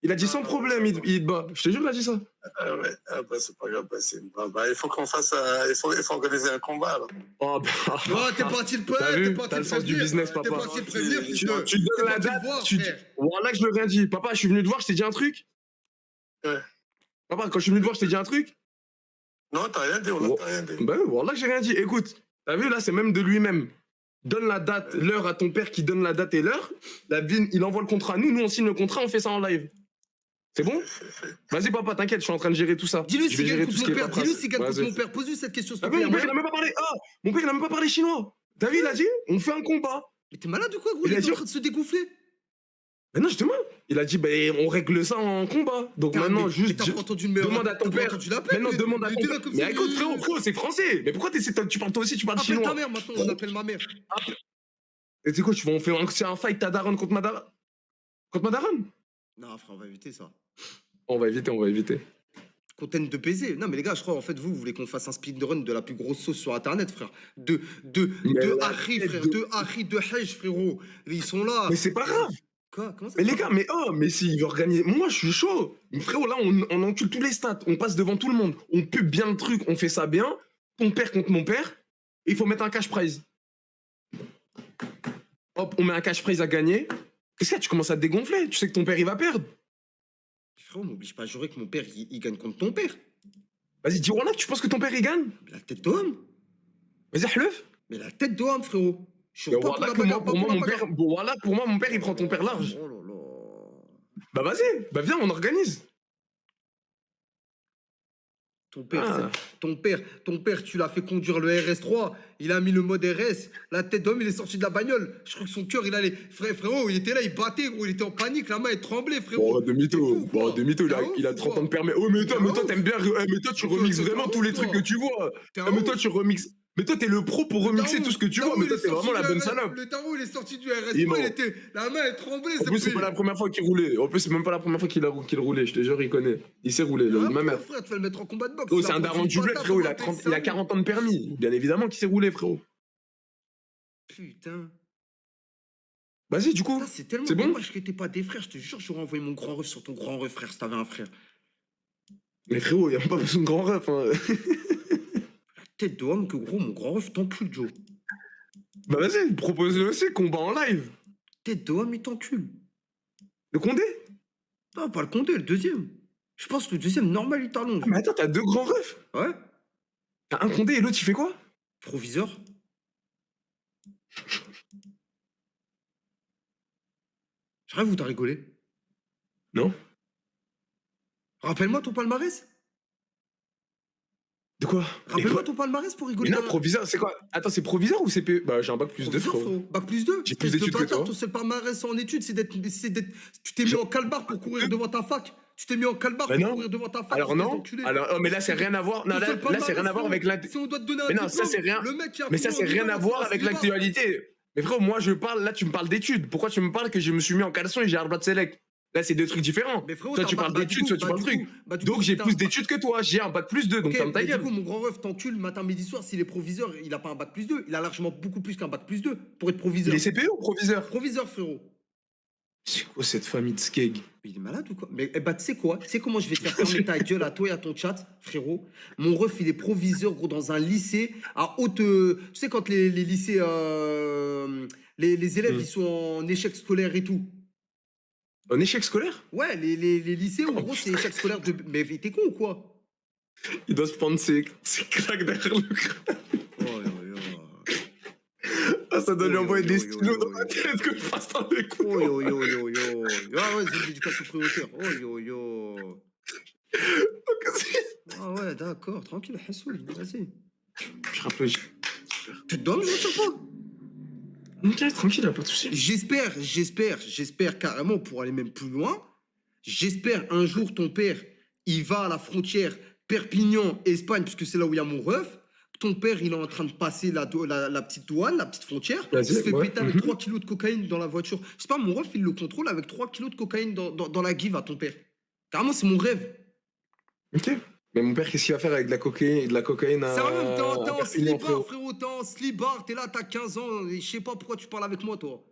Il a dit sans problème, il te bat. Je te jure, il a dit ça. Ah ouais, ah bah, c'est pas grave, bah, il faut qu'on fasse il faut organiser un combat, là. Oh, bah. Oh, t'es parti le T'as t'es vu? parti T'as le le sens du prévenir. business, T'es papa. parti le prévenir, Tu- fils Tu de- donnes t'es la parti le date, voir, tu frère. voilà que je lui ai rien dit. Papa, je suis venu te voir, je t'ai dit un truc. Ouais. Papa, quand je suis venu te voir, je t'ai dit un truc. Non, t'as rien dit, on Oh. n'a rien dit. Ben voilà que j'ai rien dit. Écoute, t'as vu là, c'est même de lui-même. Donne la date, l'heure à ton père qui donne la date et l'heure. La BIN, il envoie le contrat à nous, on signe le contrat, on fait ça en live. C'est bon? Vas-y papa, t'inquiète, je suis en train de gérer tout ça. Dis-lui Je s'il vais gagne gérer contre tout ce mon qui est père. paperasse. Dis-lui s'il gagne contre Vas-y. mon père. Pose-lui cette question, s'il te Ah, plaît. mais mon père, Amir. il a même pas parlé. Ah, mon père, il a même pas parlé chinois. T'as vu, il a dit, on fait un combat. Mais t'es malade ou quoi, gros? Il Il a est dit- en train de se dégonfler. Mais non, justement, il a dit, ben, on règle ça en combat. Donc maintenant, Mais juste. t'as pas entendu le meilleur. demande à ton T'as pas père. entendu l'appel. Maintenant, demande à Il ton était là père. comme Mais ça, écoute, il- frérot, c'est français. Mais pourquoi tu parles toi aussi, tu parles Appelle ta chinois? mère maintenant, on appelle ma mère. Et tu sais quoi, on fait un fight ta daronne contre ma daronne? Contre ma daronne? Non, frère, on va éviter ça. On va éviter. Content de baiser. Non, mais les gars, je crois, en fait, vous voulez qu'on fasse un speedrun de la plus grosse sauce sur Internet, frère. Mais De la Harry, tête frère. de- De Harry, de Hej, frérot. Ils sont là. Mais c'est pas grave. Quoi? Comment ça? Mais se les passe gars, mais s'il veut organiser. Moi, je suis chaud. Mais frérot, là, on encule tous les stats. On passe devant tout le monde. On pub bien le truc. On fait ça bien. Ton père contre mon père. Et il faut mettre un cash prize. Hop, on met un cash prize à gagner. Qu'est-ce que tu commences à te dégonfler? Tu sais que ton père, il va perdre. Frérot, m'oblige pas à jurer que mon père, il gagne contre ton père. Vas-y, dis voilà, tu penses que ton père, il gagne? La tête d'homme. Vas-y, hleuf. Mais la tête d'homme, frérot. Je suis Mais pas pour voilà la que moi, bagarre, pas pour moi, pour la mon père, bagarre. bon, voilà, pour moi, mon père, il prend ton père large. Oh là là. Bah vas-y, bah viens, on organise. Ton père, Ah. ton père, tu l'as fait conduire le RS3, il a mis le mode RS, la tête d'homme, il est sorti de la bagnole. Je crois que son cœur, il allait. Frérot, il était là, il battait, gros, il était en panique, la main, elle tremblait, frérot. Bon, T'es demi-tôt, fou, quoi. demi-tôt, T'es un il a ouf, 30 quoi. ans de permis. Oh, mais T'es un toi, ouf. t'aimes bien. Mais toi, tu Toi, remixes t'es un vraiment ouf, tous les toi. trucs que tu vois. T'es un Ah, mais toi, ouf. tu remixes. Mais toi, t'es le pro pour remixer tarot, tout ce que tu tarot, vois. Mais il toi, est t'es vraiment sorti la du bonne RS salope. Le tarot, il est sorti du Il est RS3, mort. il était. La main, elle tremblait, En plus, c'est pas la première fois qu'il roulait. En plus, c'est même pas la première fois qu'il roulait. Je te jure, il connaît. Il sait rouler, ma mère. Frère, tu vas le mettre en combat de boxe. Oh, il a c'est un produit daron du bled, bâtard, frérot. comment Il a 40 ans de permis. Bien évidemment qu'il sait rouler, frérot. Putain. Vas-y, du coup. Ça, c'est tellement C'est bon dommage que t'es pas des frères. Je te jure, j'aurais envoyé mon grand ref sur ton grand ref, frère, si t'avais un frère. Mais frérot, il a même pas besoin de grand ref. Hein. Tête de homme que gros, mon grand ref t'encule, Joe. Bah vas-y, propose-le aussi, combat en live. Tête de homme, il t'encule. Le Condé? Non, pas le Condé, le deuxième. Je pense que le deuxième, normal, il t'allonge. Ah, mais attends, t'as deux grands refs. Ouais. T'as un Condé et l'autre, il fait quoi? Proviseur. Je rêve ou t'as rigolé? Non? Rappelle-moi ton palmarès. De quoi? Rappelle-moi ton palmarès pour rigoler. Mais non, proviseur, c'est quoi? Attends, c'est proviseur ou CP? Bah, j'ai un bac plus 2, Proviseur, frérot. Bac plus 2. J'ai plus d'études que toi. Ton seul palmarès en études, c'est d'être. Tu t'es mis en calbar pour courir devant ta fac. Tu t'es mis en calbar Bah pour non. courir devant ta fac. Alors espèce non. d'enculé. Alors, oh, mais là, c'est rien à voir. Non, Ton là, seul c'est palmarès, rien à voir avec frérot. la. Si on doit te donner un Mais non, ça, diplôme, c'est rien. Le mec qui a Mais ça, couru c'est en rien diplôme, à voir c'est avec Slibar. l'actualité. Mais frérot, moi, je parle, là, tu me parles d'études. Pourquoi tu me parles que je me suis mis en caleçon et j'ai Arbat Select? Là, c'est deux trucs différents. Mais frérot, Soit tu parles d'études, soit tu parles truc. Donc, j'ai plus d'études que toi. J'ai un bac plus 2, donc Ok, ferme ta mais du gueule. coup, mon grand ref t'encule matin, midi, soir. S'il est proviseur, il a pas un bac plus 2. Il a largement beaucoup plus qu'un bac plus 2 pour être Il proviseur. est CPE ou proviseur? Proviseur, frérot. C'est quoi cette famille de skeg? Il est malade ou quoi? Mais eh bah, tu sais quoi? Tu sais comment je vais te faire fermer ta gueule à toi et à ton chat, frérot? Mon ref, il est proviseur, gros, dans un lycée à haute. Tu sais, quand les lycées. Les élèves, ils sont en échec scolaire et tout. Un échec scolaire? Ouais, les lycées, en Oh, gros, c'est échec scolaire de. Mais t'es con ou quoi? Il doit se prendre ses claques derrière le crâne. Oh, yo, yo. Ah, ça doit lui Oh, envoyer yo, des yo, stylos yo, dans yo. la tête que je fasse dans les coups. Oh yo yo yo yo. Ah ouais, c'est l'éducation prioritaire. Oh yo yo. Ah ouais, d'accord, tranquille, Hassoul, vas-y. Je rapproche. Tu te donnes, je ne sais pas. Ok, tranquille, y'a pas de soucis. J'espère carrément pour aller même plus loin. J'espère un jour ton père, il va à la frontière Perpignan, Espagne, puisque c'est là où il y a mon ref. Ton père, il est en train de passer la petite douane, la petite frontière. Il se fait péter avec 3 kilos de cocaïne dans la voiture. Je sais pas, mon ref, il le contrôle avec 3 kilos de cocaïne dans la give à ton père. Carrément, c'est mon rêve. Ok. Mais mon père, qu'est-ce qu'il va faire avec de la cocaïne à. Sérieux, t'es en Perpignan, slibard, frérot, t'es en slibard, t'es là, t'as 15 ans, et je sais pas pourquoi tu parles avec moi, toi.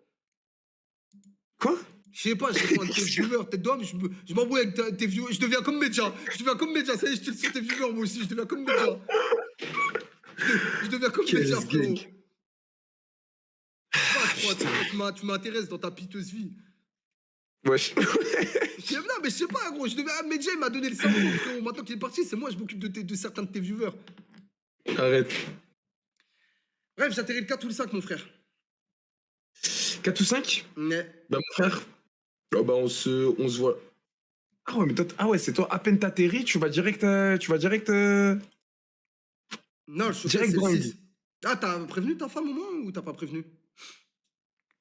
Quoi? Je sais pas, je réponds à tes viewers, t'es d'homme, je m'embrouille avec tes viewers, je deviens comme Medja, ça y est, je te le suis tes viewers, moi aussi, je deviens comme Medja. Je deviens comme Quel Medja, frérot. gang. Tu m'intéresses dans ta piteuse vie. Wesh. Non, mais je sais pas, gros, Medja, il m'a donné le cerveau, frérot, maintenant qu'il est parti, c'est moi, je m'occupe de certains de tes viewers. Arrête. Bref, j'atterris le 4 ou le 5, mon frère. 4 ou 5? Ouais. Bah, mon frère. Oh, bah, on se voit. Ah ouais, mais toi, ah ouais, c'est toi, à peine t'atterris, tu vas direct. Non, le choqué, Direct c'est le bringue. 6. Ah, t'as prévenu ta femme au moins ou t'as pas prévenu?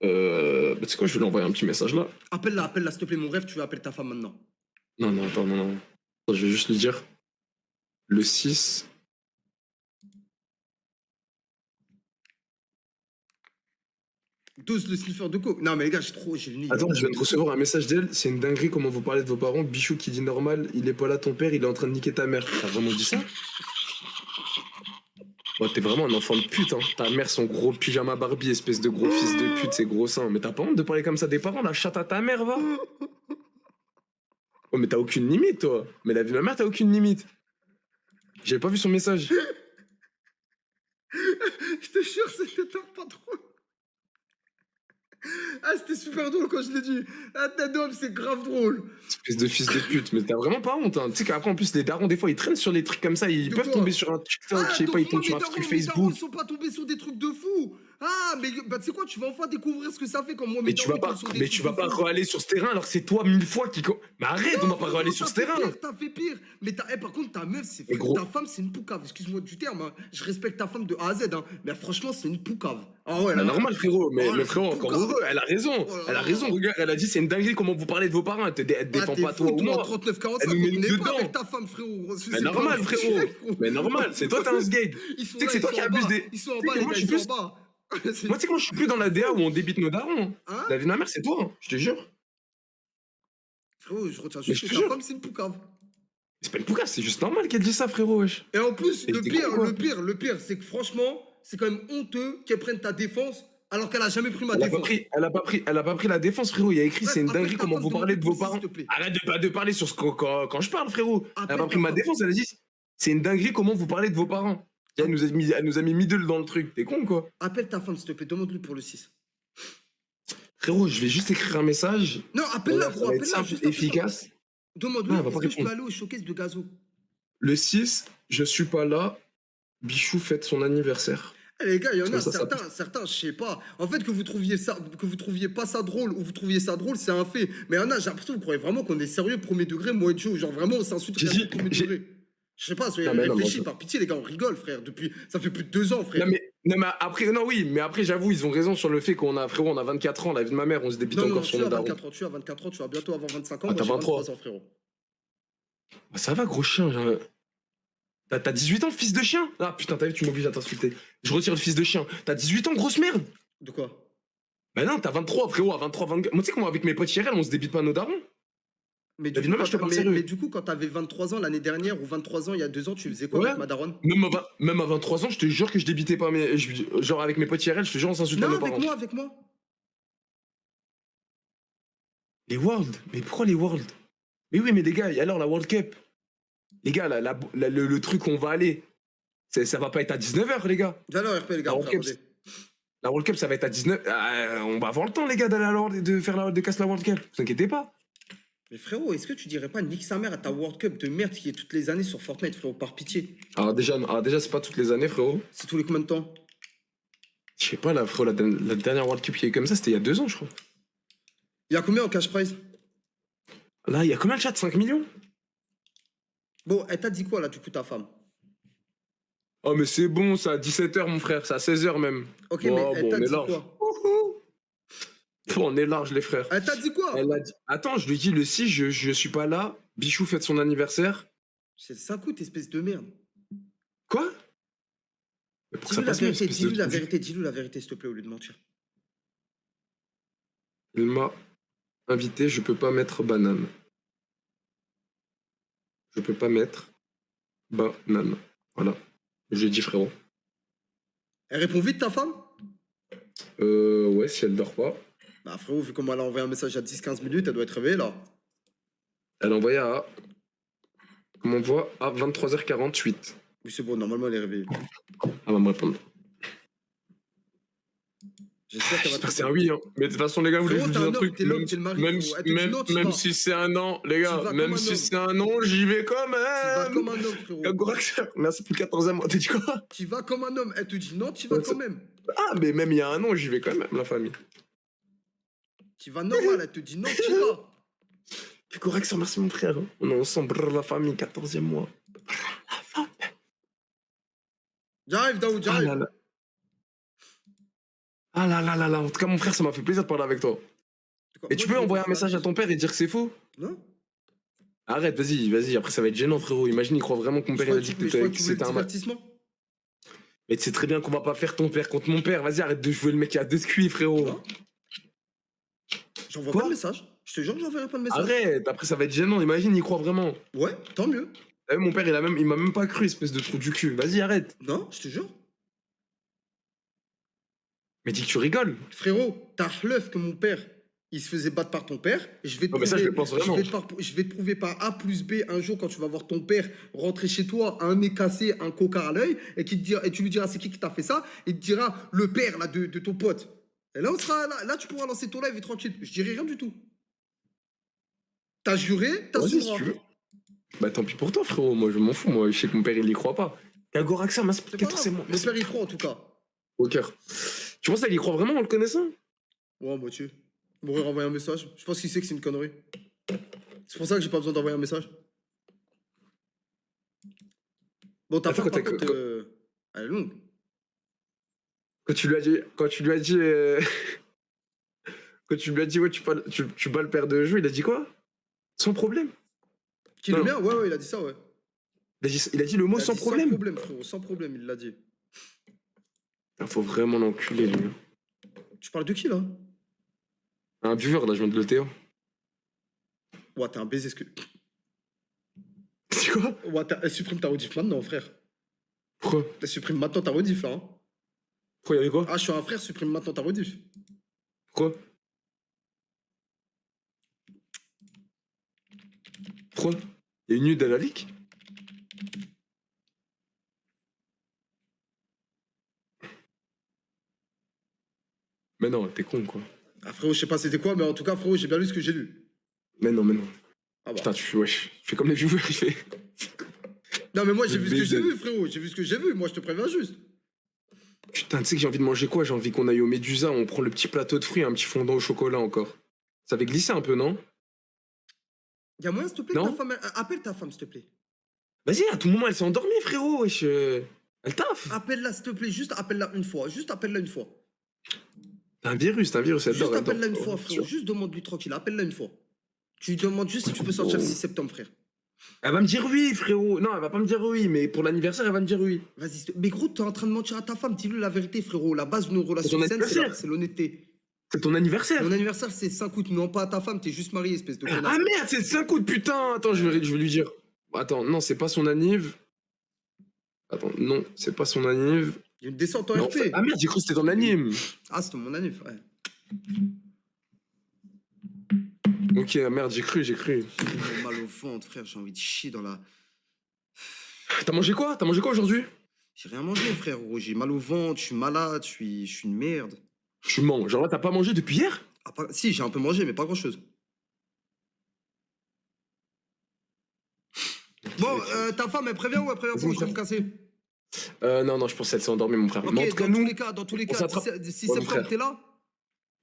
Bah, tu sais quoi, je vais lui envoyer un petit message là. Appelle-la, s'il te plaît, mon rêve, tu vas appeler ta femme maintenant. Non, attends, non. Attends, je vais juste lui dire. Le 6. Dose le sniffer de coke. Non, mais les gars, j'ai le nez. Attends, je viens de recevoir un message d'elle. C'est une dinguerie comment vous parlez de vos parents. Bichou qui dit normal, il est pas là ton père, il est en train de niquer ta mère. T'as vraiment dit ça? Ouais, t'es vraiment un enfant de pute, hein. Ta mère, son gros pyjama Barbie, espèce de gros fils de pute, ses gros seins. Mais t'as pas honte de parler comme ça des parents, la chatte à ta mère, va? Oh, mais t'as aucune limite, toi. Mais la vie de ma mère, t'as aucune limite. J'ai pas vu son message. Je te jure, c'était top, pas trop. Ah, c'était super drôle quand je l'ai dit. Ah, t'es d'homme, c'est grave drôle. Espèce de fils de pute. Mais t'as vraiment pas honte, hein. Tu sais qu'après, en plus, les darons, des fois, ils traînent sur les trucs comme ça. Ils De peuvent quoi? tomber sur un TikTok, je sais pas, ils tombent sur un truc Facebook. Ils sont pas tombés sur des trucs de fou. Ah, mais bah, tu sais quoi, tu vas enfin découvrir ce que ça fait quand moi, Mais tu vas pas re-aller sur ce terrain alors que c'est toi 1000 fois qui. Mais arrête, on va pas re-aller sur ce terrain. T'as fait pire. Mais par contre, ta meuf, Mais gros. ta femme, c'est une poucave. Excuse-moi du terme. Hein. Je respecte ta femme de A à Z. Hein. Mais franchement, c'est une poucave. Ah ouais, Bah, là. normal, frérot. Mais Oh, le frérot, encore poucave. heureux. Elle a raison. Oh là Elle a là. raison. Regarde, elle a dit c'est une dinguerie comment vous parlez de vos parents. Elle défend pas toi ou moi. 39 45, Elle nous met on n'est dedans. pas avec ta femme, frérot. Mais normal, frérot. Mais normal, c'est toi, t'es un sgeg. Tu sais que c'est toi qui abuse des. Ils sont en Tu sais bas, que les moi, gars, je suis ils sont en bas. Moi, tu sais, moi, je suis plus dans la DA où on débite nos darons. Hein? La vie de ma mère, c'est toi, hein, je te jure. Frérot, je retiens Mais juste je que te ta jure. femme, c'est une poucave. C'est pas une poucave, c'est juste normal qu'elle dise ça, frérot, wesh. Et en plus, Et le t'es pire, con, quoi. le pire, c'est que franchement, c'est quand même honteux qu'elle prenne ta défense alors qu'elle a jamais pris ma Elle a défense. elle a pas pris la défense, frérot. Il y a écrit, Bref, c'est une appelle dinguerie ta comment femme, vous parlez de vos demande-lui parents. s'il te plaît. Arrête de parler sur ce quand je parle, frérot. Elle a Appelle pas ta pris ma femme. défense, elle a dit, c'est une dinguerie comment vous parlez de vos parents. Elle nous a mis middle dans le truc. T'es con, quoi. Appelle ta femme, s'il te plaît, demande-lui pour le 6. Frérot, je vais juste écrire un message. Non, appelle-la, Voilà, ça gros, va être appelle-la. simple, juste après ça. efficace. Demande-lui, Ah, elle va pas est-ce que je peux répondre. aller au showcase de Gazo? Le 6, je suis pas là. Bichou fête son anniversaire. Eh, les gars, il y en a Comme ça, ça certains, je sais pas. En fait, que vous trouviez pas ça drôle ou vous trouviez ça drôle, c'est un fait. Mais il y en a, j'ai l'impression que vous croyez vraiment qu'on est sérieux premier degré, moi et Joe. Genre vraiment, on s'insulte J'ai vraiment dit- premier j'ai- degré. Je sais pas, soyez Non, mais non, réfléchis, mais- par pitié, les gars, on rigole, frère. Ça fait plus de 2 ans, frère. Non mais après, non oui, mais après j'avoue, ils ont raison sur le fait qu'on a, frérot, on a 24 ans, la vie de ma mère, on se débite encore sur tu nos as darons. 24 ans, tu as 24 ans, tu vas bientôt avoir 25 ans, Ah, moi t'as j'ai 23. 23 ans, frérot. Bah, ça va, gros chien. T'as 18 ans, fils de chien? Ah putain, t'as vu, tu m'obliges à t'insulter. Je retire le fils de chien. T'as 18 ans, grosse merde? De quoi? Bah non, t'as 23, frérot, à 23, 24. Moi, tu sais comment avec mes potes IRL, on se débite pas nos darons? Mais du, David, coup, non, je te parle sérieux. mais du coup, quand t'avais 23 ans l'année dernière ou 23 ans il y a 2 ans, tu faisais quoi Ouais. avec ma daronne? Même à 23 ans, je te jure que je débitais pas. Genre avec mes potes IRL, je te jure, on s'insultait à Non, nos parents. avec moi. Les Worlds? Mais pourquoi les Worlds? Mais oui, mais les gars, et alors la World Cup? Les gars, le truc où on va aller, ça va pas être à 19h, les gars. Viens là, RP, les gars, La on World fait Cup, ranger. La World Cup, ça va être à 19. On va avoir le temps, les gars, d'aller à la World, de casser la World Cup. Vous inquiétez pas. Mais frérot, est-ce que tu dirais pas nique sa mère à ta World Cup de merde qui est toutes les années sur Fortnite, frérot, par pitié? Alors déjà c'est pas toutes les années, frérot. C'est tous les combien de temps? Je sais pas, là, frérot, la dernière World Cup qui est comme ça, c'était il y a 2 ans, je crois. Il y a combien en cash prize? Là, il y a combien de chat? 5 millions? Bon, elle t'a dit quoi là, du coup, ta femme? Oh, mais c'est bon, ça, à 17h, mon frère, c'est à 16h même. Ok, Bon, mais elle bon, t'a on est dit large. quoi? On est large, les frères. Elle t'a dit quoi? Elle a dit... Attends, je lui dis le 6, je suis pas là. Bichou fête son anniversaire. Ça coûte, espèce de merde. Quoi? Mais pour que ça Dis-lui la passe mieux, vérité, espèce dis-lui de la trou. vérité, dis-lui la vérité, s'il te plaît, au lieu de mentir. Il m'a invité, je peux pas mettre banane. Je peux pas mettre banane. Voilà. J'ai dit, frérot. Elle répond vite, ta femme? Ouais, si elle dort pas. Bah frérot, vu comment elle a envoyé un message à 10-15 minutes, elle doit être réveillée là. Elle a envoyé à... On m'envoie à 23h48. Oui, c'est bon, normalement elle est réveillée. Elle va me répondre. J'espère qu'elle va J'espère que c'est te un oui, hein. Mais de toute façon, les gars, vous voulez que je vous Frérot, dise t'es un un truc? homme, t'es l'homme, t'es le mari, Même, frérot. Elle te dit non, tu vas. si c'est un an, les Tu gars, vas même comme un si homme. c'est un an, j'y vais quand Tu vas même. comme un homme, frérot. Kagoraxer, merci pour le 14e mois. T'as dit quoi? Tu vas comme un homme. Elle te dit non, tu vas Ouais, quand même. Ah, mais même il y a un an, j'y vais quand même, la famille. Tu vas normal, elle te dit non, tu vas. Kagoraxer, merci mon frère. On est ensemble, brrr, la famille, 14e mois. J'arrive, Daoud, Ah là j'arrive. là. Ah là là là là. En tout cas, mon frère, ça m'a fait plaisir de parler avec toi. Et tu peux envoyer un message à ton père et dire que c'est faux? Non? Arrête, vas-y, après ça va être gênant, frérot. Imagine, il croit vraiment que mon père il a dit Mais je crois que tu veux le c'était un match. divertissement. Mais tu sais très bien qu'on va pas faire ton père contre mon père. Vas-y, arrête de jouer le mec qui a 2 cuits, frérot. Non? J'envoie Quoi? pas de message. Je te jure que j'enverrai pas de message. Arrête, après ça va être gênant. Imagine, il croit vraiment. Ouais, tant mieux. T'as vu, mon père, il m'a même pas cru, espèce de trou du cul. Vas-y, arrête. Non, je te jure. Mais dis que tu rigoles. Frérot, t'as l'œuf que mon père, il se faisait battre par ton père. Je vais te Non, mais ça, je le pense vraiment. je vais te prouver par A plus B un jour quand tu vas voir ton père rentrer chez toi, un nez cassé, un coca à l'œil, et tu lui diras c'est qui t'a fait ça, et il te dira le père là, de ton pote. Et là, on sera là, tu pourras lancer ton live et tranquille. Je dirai rien du tout. T'as juré, t'as Vas-y, su. si tu veux. Bah tant pis pour toi, frérot. Moi, je m'en fous. Moi, je sais que mon père, il y croit pas. Kagoraxer, merci pour C'est le pas 14e grave. mois. Mon père, il croit en tout cas. Au cœur. Tu penses qu'il y croit vraiment en le connaissant? Ouais, moitié. Il m'aurait renvoyé un message. Je pense qu'il sait que c'est une connerie. C'est pour ça que j'ai pas besoin d'envoyer un message. Bon, ta Attends, femme, par quand contre, elle est longue. Quand tu lui as dit, quand tu lui as dit ouais, tu bats le père de jeu, il a dit quoi? Sans problème. Qui Non. le bien? Ouais, il a dit ça, ouais. Il a dit le mot Il a sans dit problème. Sans problème, frérot, sans problème, il l'a dit. Il faut vraiment l'enculer, lui. Tu parles de qui, là? Un viewer, là, je viens de le Théo. Ouais, t'es un baiser, ce que. C'est quoi? Ouais, elle supprime ta rediff maintenant, frère. Pourquoi? Elle supprime maintenant ta rediff, là. Hein. Pourquoi il y avait quoi? Ah, je suis un frère, supprime maintenant ta rediff. Pourquoi? Pourquoi? Il y a une nude à la leak? Mais non, t'es con, quoi. Ah, frérot, je sais pas c'était quoi, mais en tout cas, frérot, j'ai bien lu ce que j'ai lu. Mais non. Ah bah. Putain, wesh, je fais comme les viewers, il fait. Non, mais moi, j'ai Le vu ce que j'ai baiser. vu, frérot. J'ai vu ce que j'ai vu. Moi, je te préviens juste. Putain, tu sais que j'ai envie de manger quoi? J'ai envie qu'on aille au Médusa, on prend le petit plateau de fruits, un petit fondant au chocolat encore. Ça avait glissé un peu, non? Y'a moyen, s'il te plaît, Non. que ta femme. Appelle ta femme, s'il te plaît. Vas-y, à tout moment, elle s'est endormie, frérot, wesh. Elle taffe. Appelle-la, s'il te plaît. Juste appelle-la une fois. Juste appelle-la une fois. T'as un virus, elle dort, Juste elle dort. appelle-la une fois, frérot. Juste demande-lui tranquille. Appelle-la une fois. Tu lui demandes juste si tu peux sortir le 6 septembre, frère. Elle va me dire oui, frérot. Non, elle va pas me dire oui, mais pour l'anniversaire, elle va me dire oui. Vas-y. Mais gros, t'es en train de mentir à ta femme. Dis-lui la vérité, frérot. La base de nos relations ton saines, anniversaire. c'est l'honnêteté. C'est ton anniversaire. Mon anniversaire, c'est 5 août. Non, pas à ta femme, t'es juste marié, espèce de connard. Ah merde, c'est le 5 août, putain. Attends, je vais lui dire. Attends, non, c'est pas son anniv. Attends, non, c'est pas son anniv. Il y a une descente en Non, RP. ah merde, j'ai cru que c'était ton anime. Ah, c'était mon anniv, ouais. Ok, merde, j'ai cru. J'ai mal au ventre, frère, j'ai envie de chier dans la... T'as mangé quoi aujourd'hui? J'ai rien mangé, frère, j'ai mal au ventre, je suis malade, je suis une merde. Tu mens. Genre là, t'as pas mangé depuis hier? Ah, si, j'ai un peu mangé, mais pas grand-chose. Bon, ta femme, elle prévient ou elle prévient pour me casser? Non, je pense qu'elle s'est endormie, mon frère. Ok, Mais en tout cas, nous, dans tous les on cas, s'attrape. 6 Ouais, mon septembre, frère. t'es là?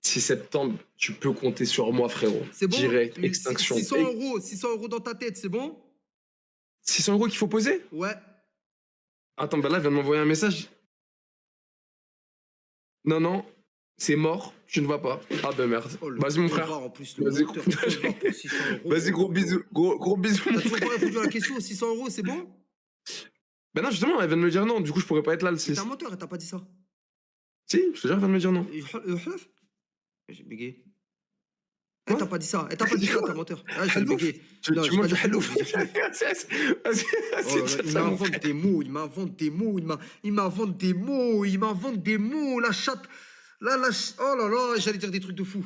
6 septembre, tu peux compter sur moi, frérot. C'est bon? Direct, extinction. 600 euros dans ta tête, c'est bon? 600 € qu'il faut poser? Ouais. Attends, bah là, elle vient de m'envoyer un message. Non, c'est mort, tu ne vas pas. Ah ben merde. Oh, le Vas-y, mon frère. connard, en plus, le Vas-y, moteur, pour 600 euros. Vas-y, gros bisous. Gros bisous, mon T'as toujours frère. pas répondu à la question, 600 euros, c'est bon? Ben non, justement, elle vient de me dire non, du coup, je pourrais pas être là le T'es 6. un menteur, elle t'a pas dit ça. Si, je te jure, elle vient de me dire non. J'ai bégayé. Quoi? Elle t'a pas dit ça, t'es un menteur. Ah, j'ai Halouf. bégayé. Tu Non, j'ai manges pas du dit halouf. halouf, j'ai dit halouf. Vas-y, Oh là là, il m'invente des mots, il m'invente des mots, la chatte. Oh là là, j'allais dire des trucs de fou.